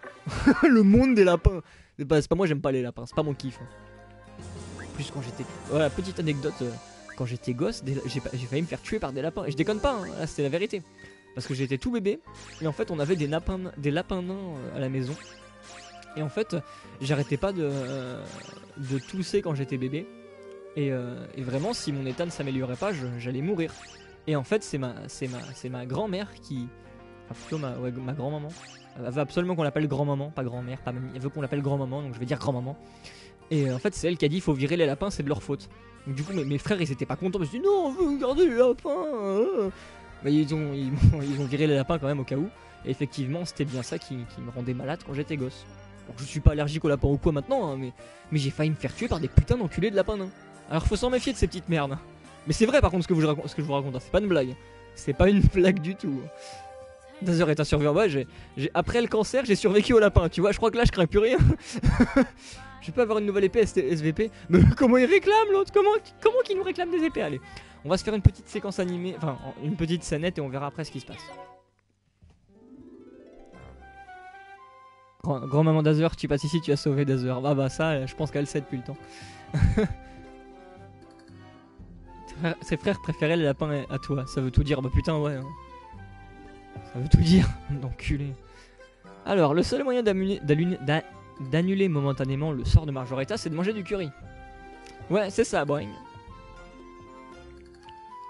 Le monde des lapins. C'est pas moi, j'aime pas les lapins, c'est pas mon kiff. En plus, quand j'étais. Voilà, petite anecdote. Quand j'étais gosse, j'ai failli me faire tuer par des lapins. Et je déconne pas, hein, là, c'était la vérité. Parce que j'étais tout bébé. Et en fait, on avait des lapins nains à la maison. Et en fait, j'arrêtais pas de tousser quand j'étais bébé. Et vraiment, si mon état ne s'améliorait pas, j'allais mourir. Et en fait, c'est ma grand-mère qui. Enfin, plutôt ma grand-maman. Elle veut absolument qu'on l'appelle grand-maman, pas grand-mère, pas mamie. Elle veut qu'on l'appelle grand-maman, donc je vais dire grand-maman. Et en fait, c'est elle qui a dit il faut virer les lapins, c'est de leur faute. Donc, du coup, mes frères ils étaient pas contents. Ils se disent non, on veut garder les lapins. Mais ils ont viré les lapins quand même au cas où. Et effectivement, c'était bien ça qui me rendait malade quand j'étais gosse. Donc, je suis pas allergique aux lapins ou quoi maintenant, hein, mais j'ai failli me faire tuer par des putains d'enculés de lapins nains. Alors, faut s'en méfier de ces petites merdes. Mais c'est vrai par contre ce que je vous raconte, hein, c'est pas une blague. C'est pas une blague du tout. Dazer est un survivant. Ouais, après le cancer, j'ai survécu au lapin. Tu vois, je crois que là, je crains plus rien. Je peux avoir une nouvelle épée SVP. Mais comment il réclame l'autre? Comment qu'il nous réclame des épées? Allez, on va se faire une petite séquence animée, enfin une petite scénette et on verra après ce qui se passe. Grand-maman Dazer, tu passes ici, tu as sauvé Dazer. Bah ça, je pense qu'elle sait depuis le temps. Ses frères préféraient les lapins à toi, ça veut tout dire. Bah putain, ouais. Hein. Ça veut tout dire, d'enculé. Alors, le seul moyen d'annuler momentanément le sort de Majoretta, c'est de manger du curry. Ouais, c'est ça, Boing.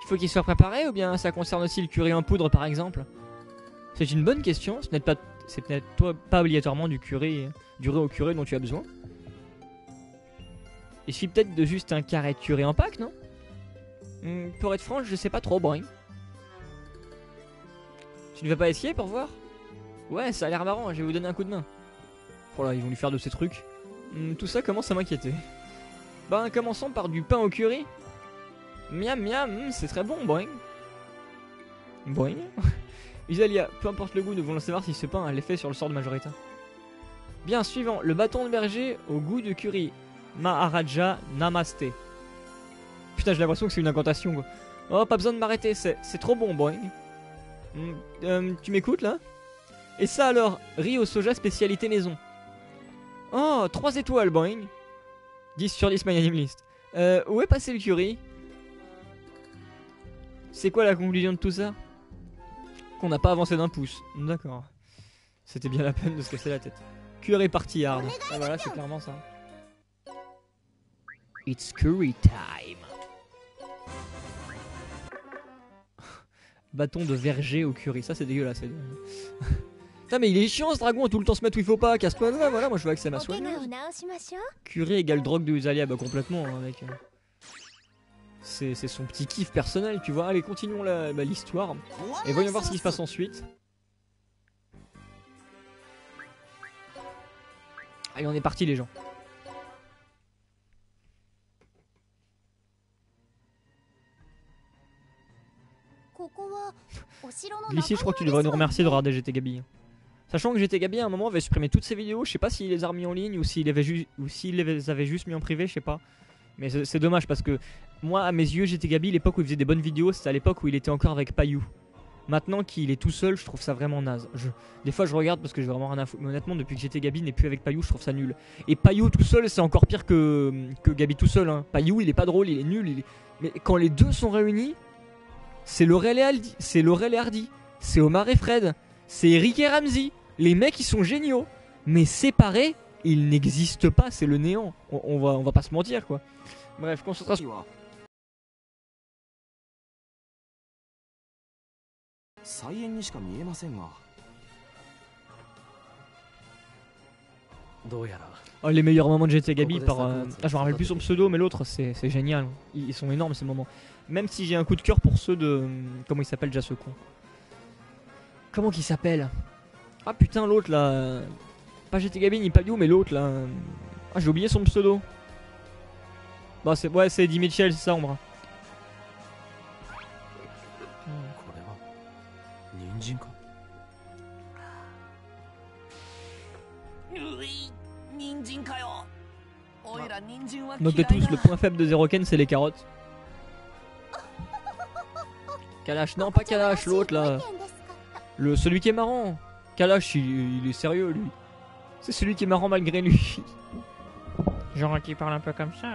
Il faut qu'il soit préparé ou bien ça concerne aussi le curry en poudre par exemple? C'est une bonne question, c'est peut-être pas obligatoirement du riz au curry dont tu as besoin. Il suffit peut-être de juste un carré de curry en pack, non? Pour être franc, je sais pas trop, Boing. Tu ne vas pas essayer pour voir? Ouais, ça a l'air marrant, je vais vous donner un coup de main. Oh là, ils vont lui faire de ces trucs. Tout ça commence à m'inquiéter. Ben, commençons par du pain au curry. Miam miam, c'est très bon, Boing. Boing. Usalia, peu importe le goût, nous voulons savoir si ce pain a l'effet sur le sort de Majoretta. Bien, suivant, le bâton de berger au goût de curry. Maharaja Namaste. Putain, j'ai l'impression que c'est une incantation, quoi. Oh, pas besoin de m'arrêter, c'est trop bon, Boing. Tu m'écoutes, là? Et ça alors, riz au soja spécialité maison. Oh, 3 étoiles, Boing. 10 sur 10, my anime list. Où est passé le curry? C'est quoi la conclusion de tout ça? Qu'on n'a pas avancé d'un pouce. D'accord. C'était bien la peine de se casser la tête. Curry party hard. Ah voilà, c'est clairement ça. It's curry time. Bâton de verger au curry. Ça, c'est dégueulasse. Putain, mais il est chiant ce dragon à tout le temps se mettre où il faut pas. Casse-toi là, voilà, moi je veux accès à ma soigneuse. Curry égale drogue de Usalia, bah complètement, hein, mec. C'est son petit kiff personnel, tu vois. Allez, continuons l'histoire. Et voyons voir ce qui se passe ensuite. Allez, on est parti, les gens. Glissi, je crois que tu devrais nous remercier de regarder GT Gabi. Sachant que GT Gabi à un moment avait supprimé toutes ses vidéos, je sais pas s'il les a remis en ligne ou s'il les avait juste mis en privé, je sais pas. Mais c'est dommage parce que moi, à mes yeux, GT Gabi, l'époque où il faisait des bonnes vidéos, c'était à l'époque où il était encore avec Payou. Maintenant qu'il est tout seul, je trouve ça vraiment naze. Des fois, je regarde parce que j'ai vraiment rien à foutre. Mais honnêtement, depuis que GT Gabi n'est plus avec Payou, je trouve ça nul. Et Payou tout seul, c'est encore pire que Gabi tout seul. Hein. Payou, il est pas drôle, il est nul. Mais quand les deux sont réunis, c'est Laurel et Hardy, c'est Omar et Fred, c'est Eric et Ramsey. Les mecs, ils sont géniaux. Mais séparés, ils n'existent pas, c'est le néant. On va pas se mentir, quoi. Bref, concentration. 菜園にしか見えませんが。どうやら Oh, les meilleurs moments de GT Gabi par... je me rappelle plus son pseudo, mais l'autre, c'est génial. Ils sont énormes ces moments. Même si j'ai un coup de cœur pour ceux de... Comment il s'appelle déjà ce con? Comment qu'il s'appelle? Ah putain, l'autre là... Pas GT Gabi ni Payou, mais l'autre là... Ah, j'ai oublié son pseudo. Bah c'est... Ouais, c'est Eddie Mitchell, c'est ça, Ombre. これは人参か。うい、人参かよ。Notez tous, le point faible de Zeroken, c'est les carottes. Kalash, non pas Kalash, l'autre là. Celui qui est marrant. Kalash, il est sérieux lui. C'est celui qui est marrant malgré lui. Genre qui parle un peu comme ça.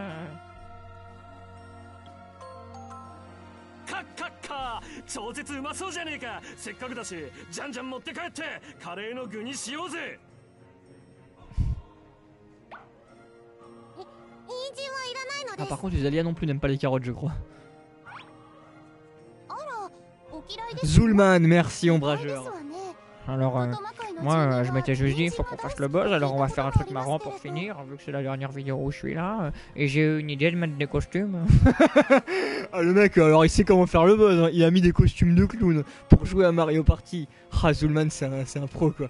カッカッカ超絶うまそうじゃねえか。せっかくだしじゃんじゃん持って帰ってカレーの具にしようぜ。Ah par contre les aliens non plus n'aiment pas les carottes je crois. Zulman, merci ombrageur. Alors moi je m'étais juste dit faut qu'on fasse le buzz, alors on va faire un truc marrant pour finir vu que c'est la dernière vidéo où je suis là et j'ai eu une idée de mettre des costumes. Ah le mec alors il sait comment faire le buzz, hein. Il a mis des costumes de clown pour jouer à Mario Party. Ah Zulman c'est un pro quoi.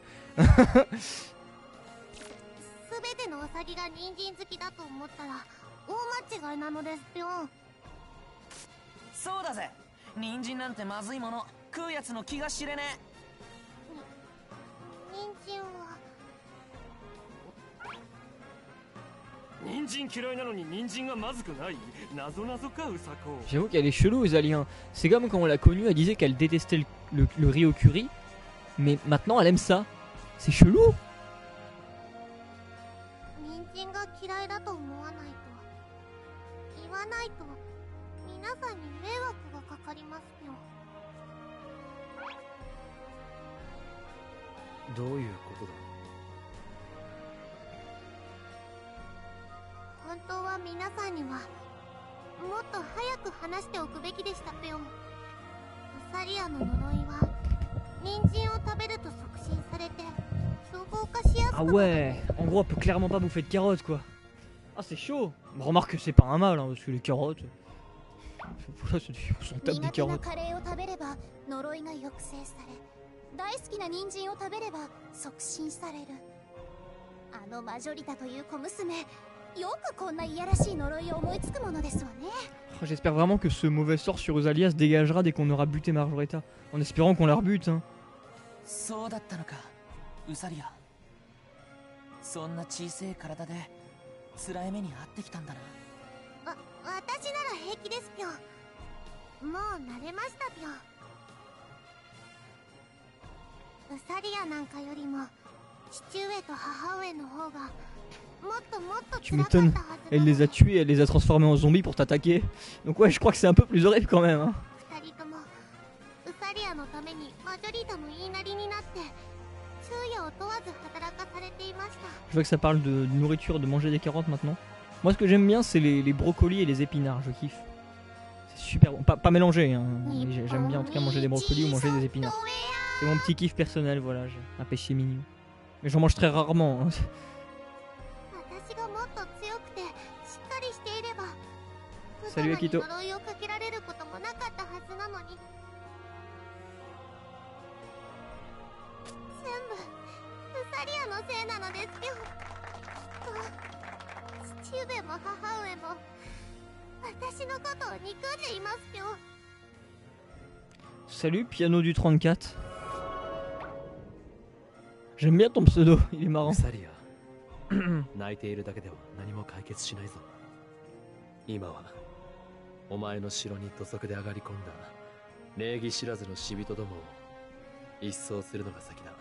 そうだぜ。人参なんてまずいもの食うやつの気が知れねえ。人参嫌いなのに人参がまずくない。謎謎かうさこ。 J'avoue qu'elle est chelou aux aliens. C'est comme quand on l'a connue, elle disait qu'elle détestait le riz au curry. Mais maintenant elle aime ça. C'est chelou. Ah ouais, en gros elle peut clairement pas bouffer de carottes quoi. Ah c'est chaud. Bon, remarque que c'est pas un mal hein, parce que les carottes... Voilà, on s'en tape des carottes. Oh, j'espère vraiment que ce mauvais sort sur Rosalia se dégagera dès qu'on aura buté Marjorita. En espérant qu'on la rebute hein. そんな小さい体で辛い目に遭ってきたんだな。私なら平気ですぴょ。もう慣れましたぴょ。ウサリアなんかよりも父上と母上の方がもっともっと Tu m'étonnes, elle les a tués, elle les a transformés en zombies pour t'attaquer. Donc ouais, je crois que c'est un peu plus horrible quand même hein. 二人ともウサリアのためにマジョリータの言いなりになって Je vois que ça parle de nourriture, de manger des carottes maintenant. Moi ce que j'aime bien c'est les brocolis et les épinards, je kiffe. C'est super bon, pas mélangé hein. J'aime bien en tout cas manger des brocolis ou manger des épinards. C'est mon petit kiff personnel, voilà, j'ai un péché mignon. Mais j'en mange très rarement hein. Salut Akito. Salut Piano du 34. J'aime bien ton pseudo, il est marrant. 泣いているだけでは何も解決しないぞ。今はお前の城に土足で上がり込んだ礼儀知らずの死人どもを一掃するのが先だ。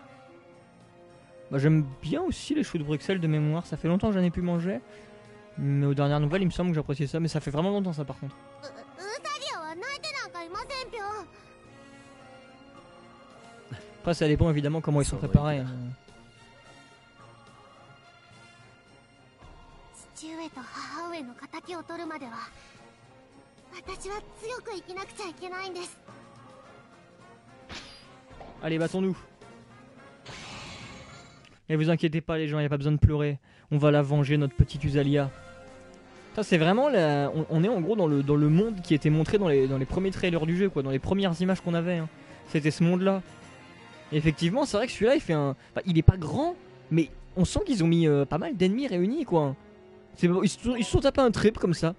Bah, j'aime bien aussi les choux de Bruxelles de mémoire, ça fait longtemps que j'en ai pu manger. Mais aux dernières nouvelles il me semble que j'appréciais ça, mais ça fait vraiment longtemps ça par contre. Après ça dépend évidemment comment ils sont préparés. Hein. Allez battons-nous. Et vous inquiétez pas les gens, il n'y a pas besoin de pleurer. On va la venger notre petite Usalia. Ça c'est vraiment la... on est en gros dans le monde qui était montré dans les premiers trailers du jeu quoi, dans les premières images qu'on avait hein. C'était ce monde là. Et effectivement c'est vrai que celui-là il fait un... Enfin, il est pas grand, mais on sent qu'ils ont mis pas mal d'ennemis réunis quoi. Ils se sont tapés un trip comme ça.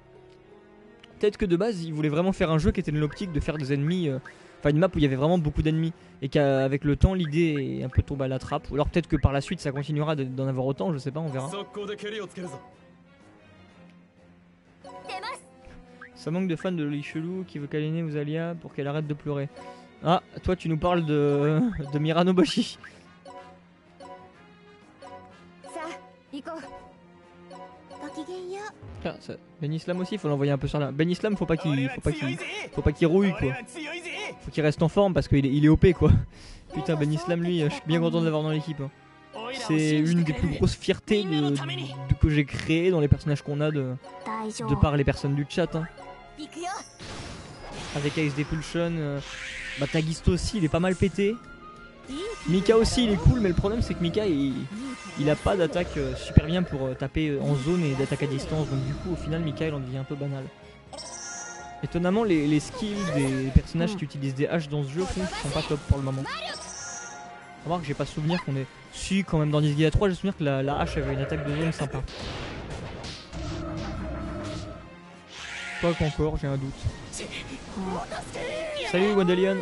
Peut-être que de base ils voulaient vraiment faire un jeu qui était de l'optique de faire des ennemis... Enfin une map où il y avait vraiment beaucoup d'ennemis. Et qu'avec le temps l'idée est un peu tombée à la trappe. Ou alors peut-être que par la suite ça continuera d'en avoir autant, je sais pas, on verra. Ça manque de fans de Loli Chelou qui veut câliner Usalia pour qu'elle arrête de pleurer. Ah, toi tu nous parles de Miranoboshi. Ah, Ben Islam aussi, faut l'envoyer un peu sur la. Ben Islam, faut pas qu'il rouille quoi. Faut qu'il reste en forme parce qu'il est OP quoi. Putain, Ben Islam lui, je suis bien content de l'avoir dans l'équipe. Hein. C'est une des plus grosses fiertés que j'ai créées dans les personnages qu'on a de par les personnes du chat. Hein. Avec Ice Depulsion, bah Tagisto aussi, il est pas mal pété. Mika aussi, il est cool, mais le problème c'est que Mika il a pas d'attaque super bien pour taper en zone et d'attaque à distance. Donc du coup, au final, Mika il en devient un peu banal. Étonnamment, les skills des personnages qui utilisent des haches dans ce jeu sont pas top pour le moment. Remarque, j'ai pas souvenir qu'on est. Si, quand même, dans Disgaea 3, j'ai souvenir que la hache avait une attaque de zone sympa. Pas qu'encore, j'ai un doute. Salut Wandelion.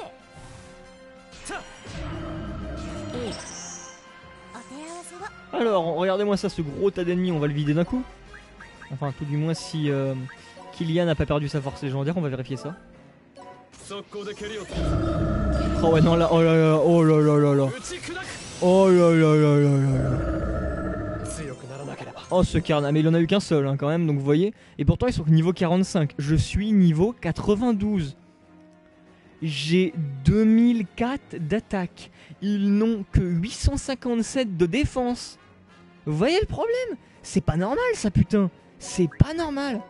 Alors, regardez-moi ça, ce gros tas d'ennemis, on va le vider d'un coup. Enfin, tout du moins si Kylian n'a pas perdu sa force légendaire, on va vérifier ça. Oh ouais, non là, oh là là, oh là là là là. Oh là là là là là là. Oh ce Karna, mais il en a eu qu'un seul hein, quand même, donc vous voyez. Et pourtant ils sont niveau 45, je suis niveau 92. J'ai 2004 d'attaque. Ils n'ont que 857 de défense. Vous voyez le problème? C'est pas normal ça putain. C'est pas normal.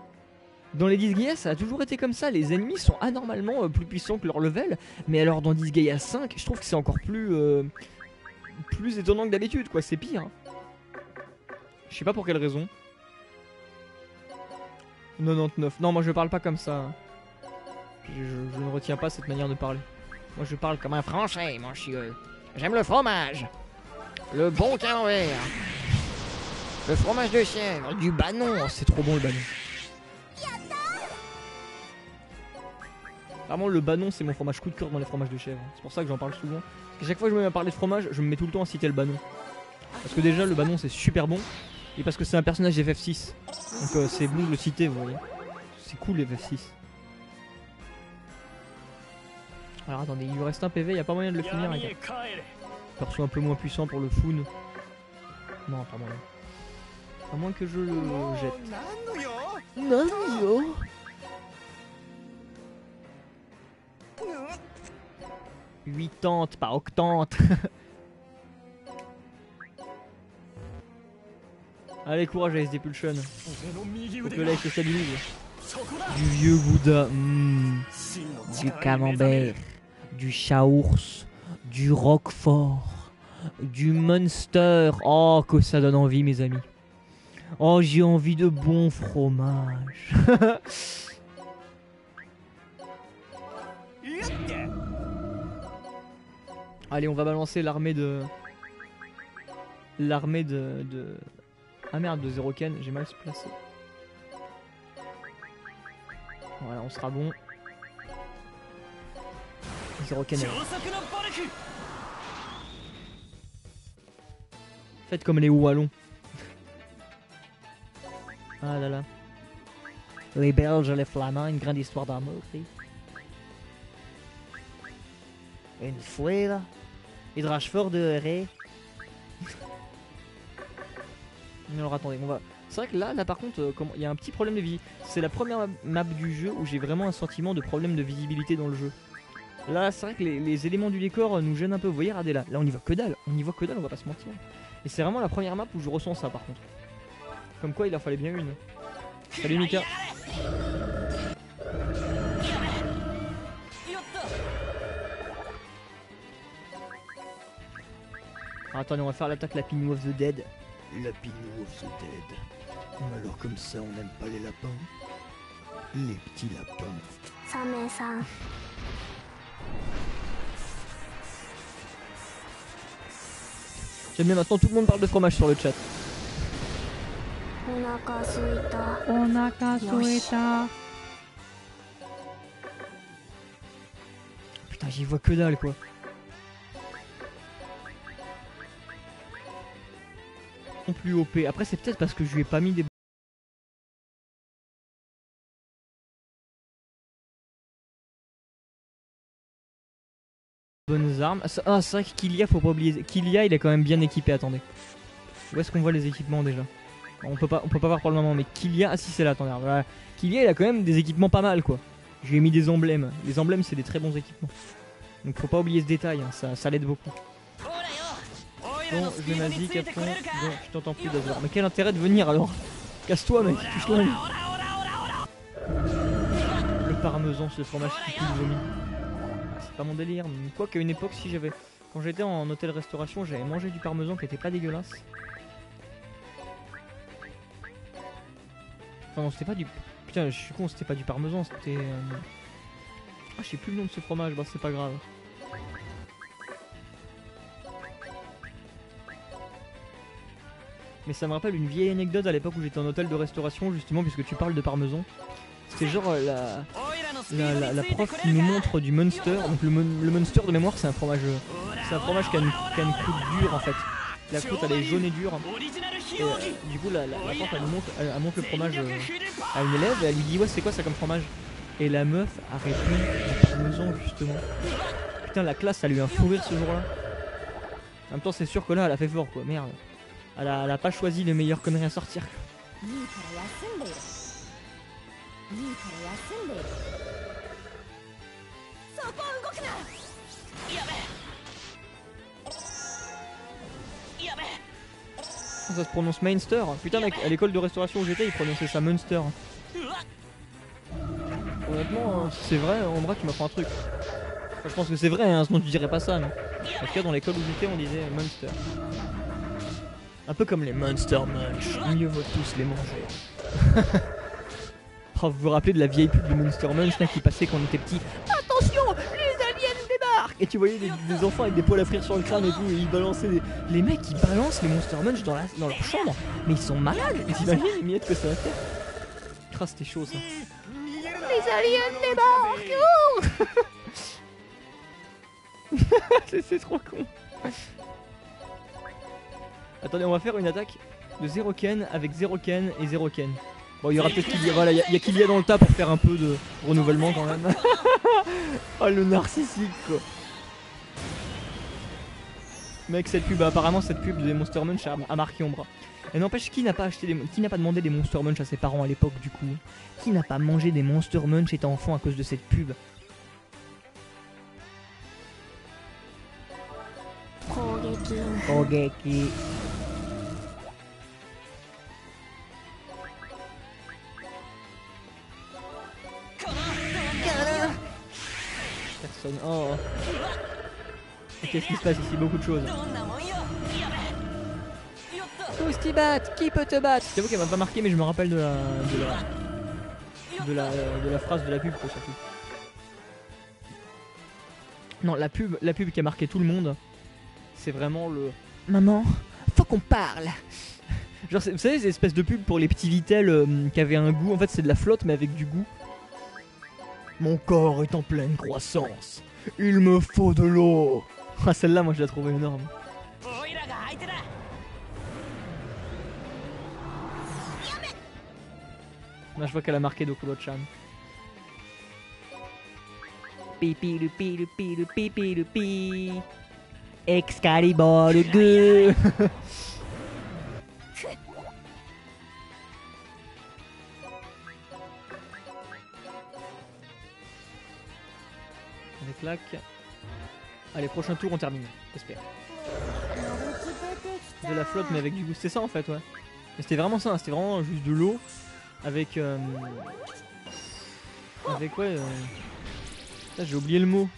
Dans les Disgaea ça a toujours été comme ça. Les ennemis sont anormalement plus puissants que leur level. Mais alors dans Disgaea 5 je trouve que c'est encore plus étonnant que d'habitude quoi. C'est pire hein. Je sais pas pour quelle raison. 99. Non moi je parle pas comme ça. Je ne retiens pas cette manière de parler. Moi je parle comme un français mon chieux. J'aime le fromage. Le bon camembert. Le fromage de chèvre. Du banon. Oh, c'est trop bon le banon. Vraiment le banon c'est mon fromage coup de cœur dans les fromages de chèvre. C'est pour ça que j'en parle souvent. Parce que chaque fois que je me mets à parler de fromage, je me mets tout le temps à citer le banon. Parce que déjà le banon c'est super bon. Et parce que c'est un personnage FF6. Donc c'est bon de le citer vous voyez. C'est cool les FF6. Alors attendez, il lui reste un PV, il n'y a pas moyen de le finir. Perso un peu moins puissant pour le Foon. Non, pas moyen. À moins que je le jette. Non. 80, pas octante. Allez, courage à SD Pulsion. Faut que le live se stabilise. Du vieux Gouda. Du camembert. Du chaours. Du roquefort. Du monster. Oh, que ça donne envie, mes amis. Oh, j'ai envie de bon fromage. Allez, on va balancer l'armée de... Ah merde, de Zero Ken, j'ai mal se placer. Voilà, on sera bon. Zero Ken. Faites comme les Wallons. Ah là là. Les Belges, les Flamands, une grande histoire d'amour. Une fois là. Hydrachefort de Ré. Alors attendez, on va... C'est vrai que là par contre, il y a un petit problème de vie. C'est la première map du jeu où j'ai vraiment un sentiment de problème de visibilité dans le jeu. Là, c'est vrai que les éléments du décor nous gênent un peu. Vous voyez, regardez là. Là, on y voit que dalle. On y voit que dalle, on va pas se mentir. Et c'est vraiment la première map où je ressens ça par contre. Comme quoi, il en fallait bien une. Salut Mika. Alors, attendez, on va faire l'attaque Lapin of the Dead. Lapin of the Dead. Alors comme ça, on n'aime pas les lapins. Les petits lapins. Same-san. J'aime bien maintenant, tout le monde parle de fromage sur le chat. Putain, j'y vois que dalle quoi. Plus OP. Après c'est peut-être parce que je lui ai pas mis des Bonnes armes. Ah, c'est vrai que Killia, faut pas oublier. Killia, il est quand même bien équipé, attendez. Où est-ce qu'on voit les équipements déjà? On peut pas voir pour le moment, mais Killia, ah si c'est là, attendez. Voilà. Killia, il a quand même des équipements pas mal quoi. J'ai mis des emblèmes. Les emblèmes, c'est des très bons équipements. Donc faut pas oublier ce détail, hein. ça l'aide beaucoup. Bon, je mets ma zik à fond. Bon, je t'entends plus d'Azor. Mais quel intérêt de venir alors? Casse-toi mec, touche-toi. Le parmesan, c'est le fromage qui pue le vomi. Ah, c'est pas mon délire. Quoi qu'à une époque, si j'avais. Quand j'étais en hôtel-restauration, j'avais mangé du parmesan qui était pas dégueulasse. Enfin, non, c'était pas du. Putain, je suis con, c'était pas du parmesan, c'était. Ah, je sais plus le nom de ce fromage, bah c'est pas grave. Mais ça me rappelle une vieille anecdote à l'époque où j'étais en hôtel de restauration, justement, puisque tu parles de parmesan. C'était genre la prof qui nous montre du Munster. Donc le Munster de mémoire, c'est un fromage qui a une croûte dure en fait. La croûte elle est jaune et dure. Et du coup la prof elle montre le fromage à une élève et elle lui dit ouais c'est quoi ça comme fromage? Et la meuf a répondu du parmesan justement. Putain la classe a eu un fou rire ce jour là. En même temps c'est sûr que là elle a fait fort quoi, merde. Elle a pas choisi les meilleures conneries à sortir. Ça se prononce Mainster. Putain mec, à l'école de restauration où j'étais, ils prononçaient ça Munster. Honnêtement, c'est vrai, en vrai tu m'apprends un truc. Enfin, je pense que c'est vrai, hein, sinon tu dirais pas ça. Mais... En tout cas dans l'école où j'étais on disait Munster. Un peu comme les Monster Munch, mieux vaut tous les manger. Oh, vous vous rappelez de la vieille pub de Monster Munch là, qui passait quand on était petit? Attention, les aliens débarquent! Et tu voyais des enfants avec des poils à frire sur le crâne et tout, et ils balançaient les mecs qui balancent les Monster Munch dans leur chambre. Mais ils sont malades! Et t'imagines les miettes que ça va faire? Ah, c'était chaud ça. Les aliens débarquent! C'est trop con. Attendez, on va faire une attaque de 0 Ken avec 0 Ken et 0 Ken. Bon, il y aura peut-être Killia, voilà, il y a Killia dans le tas pour faire un peu de renouvellement quand même. Oh le narcissique quoi. Mec, cette pub, apparemment cette pub des Monster Munch a marqué Ombra. Et n'empêche, qui n'a pas demandé des Monster Munch à ses parents à l'époque du coup? Qui n'a pas mangé des Monster Munch étant enfant à cause de cette pub? Kogeki. Personne. Oh. Qu'est-ce qui se passe ici? Beaucoup de choses. Tous qui battent. Qui peut te battre? J'avoue qu'elle m'a pas marqué, mais je me rappelle de la phrase de la pub quoi, surtout. Non, la pub qui a marqué tout le monde. C'est vraiment le... Maman, faut qu'on parle. Genre, vous savez ces espèces de pubs pour les petits Vitel qui avaient un goût. En fait c'est de la flotte mais avec du goût. Mon corps est en pleine croissance. Il me faut de l'eau. Ah celle-là moi je la trouvais énorme. Là je vois qu'elle a marqué Dokuro-chan. Pipi le pi le pi le pipi le pi. Excalibur 2. On est claque. Allez, prochain tour on termine, j'espère. De la flotte mais avec du goût, c'était ça en fait ouais. Mais c'était vraiment ça, c'était vraiment juste de l'eau avec avec ouais là j'ai oublié le mot.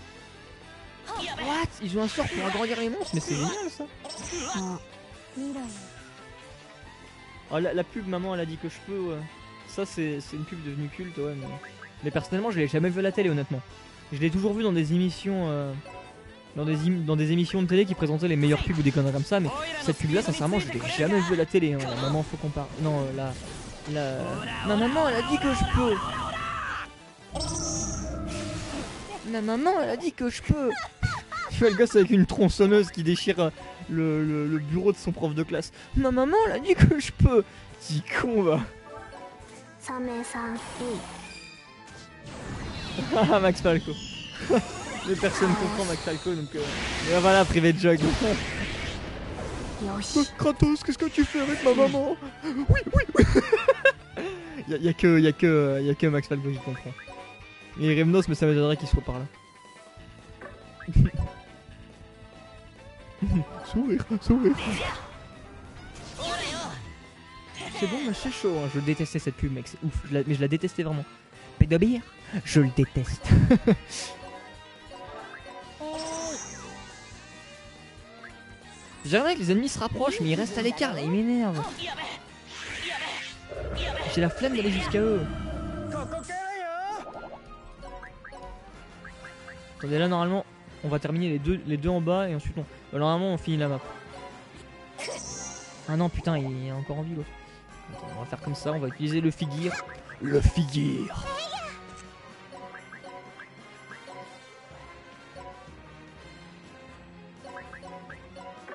What? Ils ont un sort pour agrandir les monstres, mais c'est génial ça. Oh, la pub maman elle a dit que je peux ouais. Ça c'est une pub devenue culte ouais mais personnellement je l'ai jamais vu à la télé honnêtement. Je l'ai toujours vu dans des émissions dans des émissions de télé qui présentaient les meilleures pubs ou des conneries comme ça, mais cette pub là sincèrement je l'ai jamais vu à la télé hein. La maman faut qu'on parle. Non ma maman elle a dit que je peux. Ma maman elle a dit que je peux. Tu vois le gosse avec une tronçonneuse qui déchire le bureau de son prof de classe. Ma maman elle a dit que je peux. Petit con va. Ah Max Falco. Mais personne comprend Max Falco donc. Et voilà, Private Joke. Kratos, qu'est-ce que tu fais avec ma maman? Oui, oui, oui. y a que Max Falco qui comprend. Et Remnos, mais ça m'étonnerait qu'il soit par là. Sourire, sourire. C'est bon, c'est chaud. Hein. Je détestais cette pub, mec. C'est ouf. Mais je la détestais vraiment. Pédobir, je le déteste. J'aimerais que les ennemis se rapprochent, mais ils restent à l'écart là, ils m'énervent. J'ai la flemme d'aller jusqu'à eux. Attendez, là normalement, on va terminer les deux en bas et ensuite normalement on finit la map. Ah non, putain, il est encore en vie l'autre. On va faire comme ça, on va utiliser le figure. Le figure.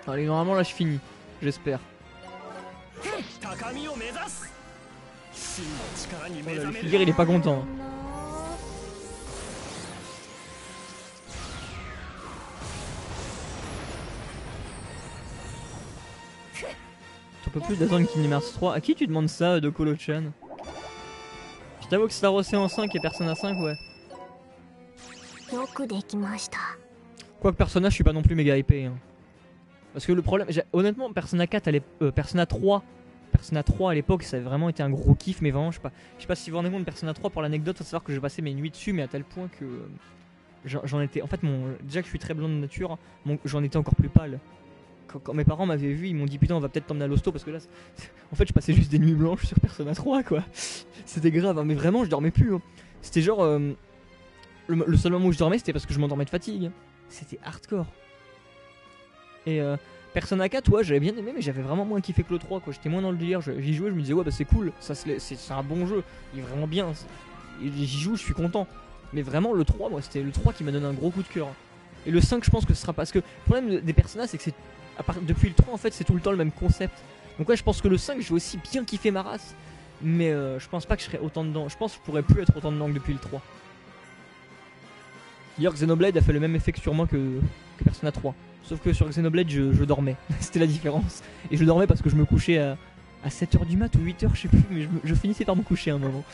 Allez, normalement là je finis, j'espère. Oh là, le figure il est pas content. T'en peux plus d'attendre Kingdom Hearts 3. À qui tu demandes ça de Colo-chan? Je t'avoue que Star Ocean 5 et Persona 5, ouais. Quoique Persona, je suis pas non plus méga hypé. Hein. Parce que le problème, honnêtement, Persona 4, Persona 3 à l'époque, ça avait vraiment été un gros kiff, mais vraiment, je sais pas si vous vous rendez compte de Persona 3 pour l'anecdote, faut savoir que j'ai passé mes nuits dessus, mais à tel point que j'en étais. En fait, déjà que je suis très blond de nature, j'en étais encore plus pâle. Quand mes parents m'avaient vu, ils m'ont dit putain, on va peut-être t'emmener à l'hosto parce que là, en fait, je passais juste des nuits blanches sur Persona 3, quoi. C'était grave, hein, mais vraiment, je dormais plus. Hein. C'était genre. Le seul moment où je dormais, c'était parce que je m'endormais de fatigue. C'était hardcore. Et Persona 4, ouais, j'avais bien aimé, mais j'avais vraiment moins kiffé que le 3, quoi. J'étais moins dans le délire. J'y jouais, je me disais, ouais, bah c'est cool, c'est un bon jeu, il est vraiment bien. J'y joue, je suis content. Mais vraiment, le 3, moi, c'était le 3 qui m'a donné un gros coup de cœur. Et le 5, je pense que ce sera parce que le problème des Persona, c'est que depuis le 3, en fait, c'est tout le temps le même concept. Donc, ouais, je pense que le 5, je vais aussi bien kiffer ma race. Mais je pense pas que je serais autant dedans. Je pense que je pourrais plus être autant dedans que depuis le 3. D'ailleurs, Xenoblade a fait le même effet sur moi que Persona 3. Sauf que sur Xenoblade, je dormais. C'était la différence. Et je dormais parce que je me couchais à 7h du mat ou 8h, je sais plus. Mais je finissais par me coucher à un moment.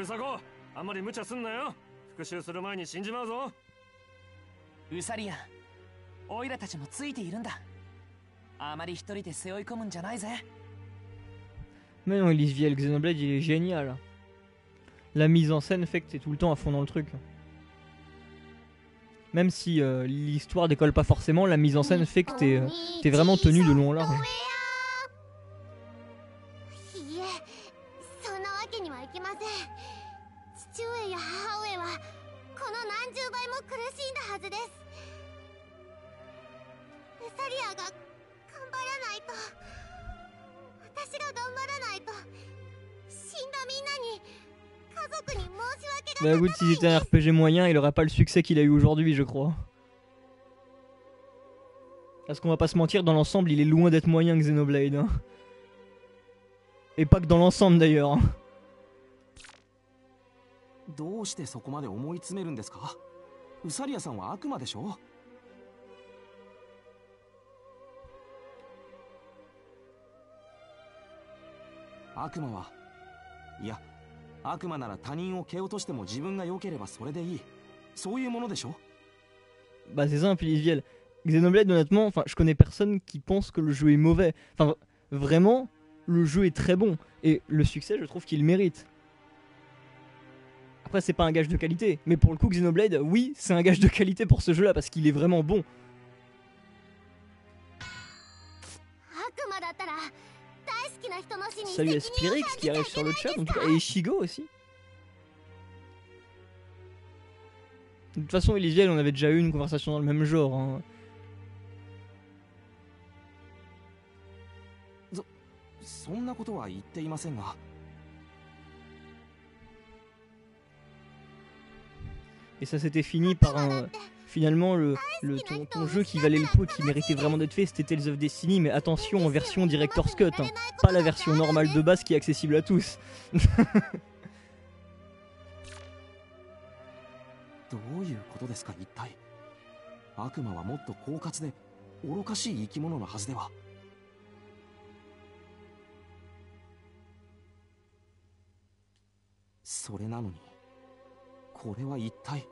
ウサコ、あんまり無茶すんなよ。復讐する前に死んじまうぞ。ウサリア、オイラたちもついているんだ。あまり一人で背負い込むんじゃないぜ。Mais non, Elise Viel, Xenoblade, il est génial. La mise en scène fait que t'es tout le temps à fond dans le truc. Même si l'histoire décolle pas forcément, la mise en scène fait que t'es vraiment tenu de long en large. Bah écoute, s'il était un RPG moyen, il aurait pas le succès qu'il a eu aujourd'hui, je crois. Parce qu'on va pas se mentir, dans l'ensemble, il est loin d'être moyen que Xenoblade. Hein. Et pas que dans l'ensemble d'ailleurs. どうしてそこまで思い詰めるんですか？ウサリアさんは悪魔でしょ？悪魔は、いや、悪魔なら他人を蹴落としても自分が良ければそれでいい。そういうものでしょ？ Bah c'est simple, Elise. Xenoblade, honnêtement, enfin, je connais personne qui pense que le jeu est mauvais. Enfin, vraiment, le jeu est très bon. Et le succès, je trouve qu'il mérite. Après, c'est pas un gage de qualité. Mais pour le coup, Xenoblade, oui, c'est un gage de qualité pour ce jeu-là, parce qu'il est vraiment bon. Salut à Spirix qui arrive sur le chat, en tout cas, et Ishigo aussi. De toute façon, Elise, on avait déjà eu une conversation dans le même genre. Hein. そんなことは言っていませんが。Et ça s'était fini par un... Finalement, ton jeu qui valait le coup, qui méritait vraiment d'être fait, c'était Tales of Destiny, mais attention en version Director's Cut, hein. Pas la version normale de base qui est accessible à tous. どういうことですか一体。悪魔はもっと狡猾で愚かしい生き物のはずでは。それなのにこれは一体。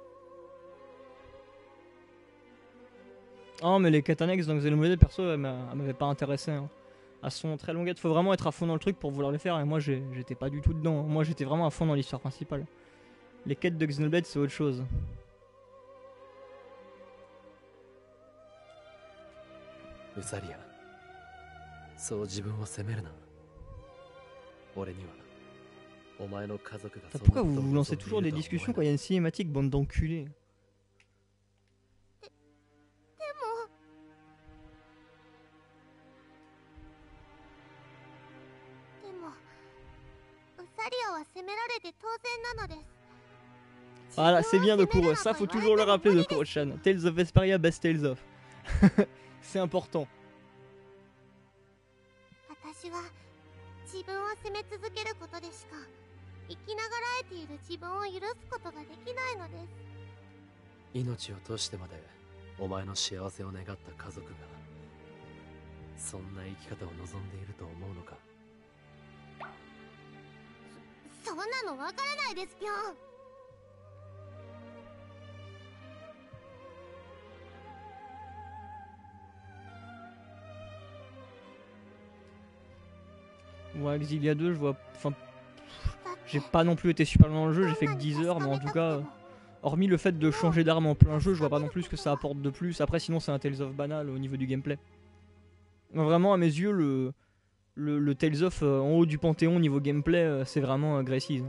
Oh mais les quêtes annexes dans Xenoblade perso elles m'avaient pas intéressé hein. Elles sont très longuettes, faut vraiment être à fond dans le truc pour vouloir les faire et moi j'étais pas du tout dedans, moi j'étais vraiment à fond dans l'histoire principale. Les quêtes de Xenoblade c'est autre chose. Usaria, そう自分を責めるな。俺にはお前の家族が。 Pourquoi vous vous lancez toujours des discussions quand il y a une cinématique, bande d'enculés? サリアは責められて当然なのです。 Voilà, c'est bien de Kuro, ça faut toujours le rappeler de Kuro-chan. Tales of Vesperia, best Tales of. C'est important. 私は自分を責め続けることでしか生きながらえている自分を許すことができないのです。命を賭してまでお前の幸せを願った家族がそんな生き方を望んでいると思うのか。 そんなのわからないですぴょん。Ouais, Exilia 2, je vois. Enfin. J'ai pas non plus été super loin dans le jeu, j'ai fait que 10 heures, mais en tout cas. Hormis le fait de changer d'arme en plein jeu, je vois pas non plus ce que ça apporte de plus. Après, sinon, c'est un Tales of banal au niveau du gameplay. Vraiment, à mes yeux, le Tales of en haut du panthéon niveau gameplay, c'est vraiment Gracies.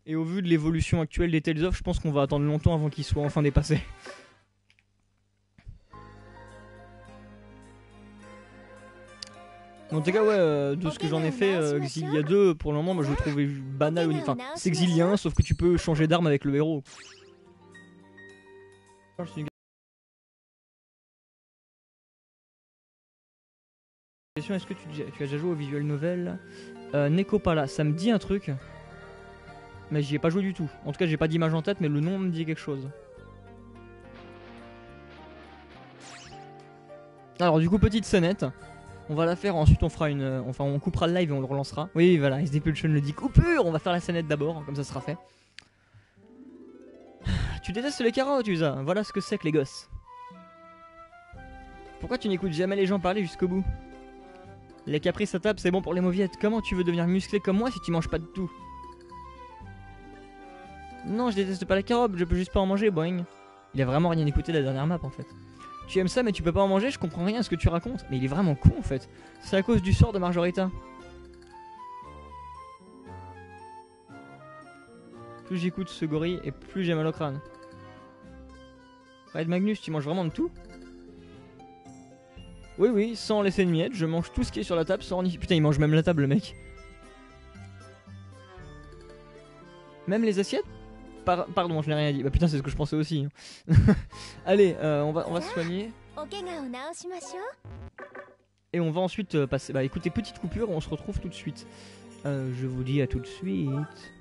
Et au vu de l'évolution actuelle des Tales of, je pense qu'on va attendre longtemps avant qu'ils soient enfin dépassés. En tout cas, ouais, de ce que j'en ai fait, Exilia 2, pour le moment, moi, je le trouvais banal. Enfin, c'est Exilia 1, sauf que tu peux changer d'arme avec le héros. Est-ce que tu as déjà joué au visual novel Nekopala, ça me dit un truc, mais j'y ai pas joué du tout. En tout cas, j'ai pas d'image en tête, mais le nom me dit quelque chose. Alors, du coup, petite scénette. On va la faire, ensuite on fera une... Enfin, on coupera le live et on le relancera. Oui, voilà, SD Pulsion le dit. Coupure. On va faire la scénette d'abord, comme ça sera fait. Tu détestes les carottes, Usa. Voilà ce que c'est que les gosses. Pourquoi tu n'écoutes jamais les gens parler jusqu'au bout? Les caprices à table, c'est bon pour les mauviettes. Comment tu veux devenir musclé comme moi si tu manges pas de tout? Non, je déteste pas la carotte, je peux juste pas en manger, boing. Il a vraiment rien écouté de la dernière map en fait. Tu aimes ça mais tu peux pas en manger, je comprends rien à ce que tu racontes. Mais il est vraiment con en fait. C'est à cause du sort de Margarita. Plus j'écoute ce gorille et plus j'ai mal au crâne. Red Magnus, tu manges vraiment de tout? Oui, oui, sans laisser de miettes, je mange tout ce qui est sur la table sans... Putain, il mange même la table, le mec. Même les assiettes? Pardon, je n'ai rien dit. Bah putain, c'est ce que je pensais aussi. Allez, on va se soigner. Et on va ensuite passer... Bah écoutez, petite coupure, on se retrouve tout de suite. Je vous dis à tout de suite.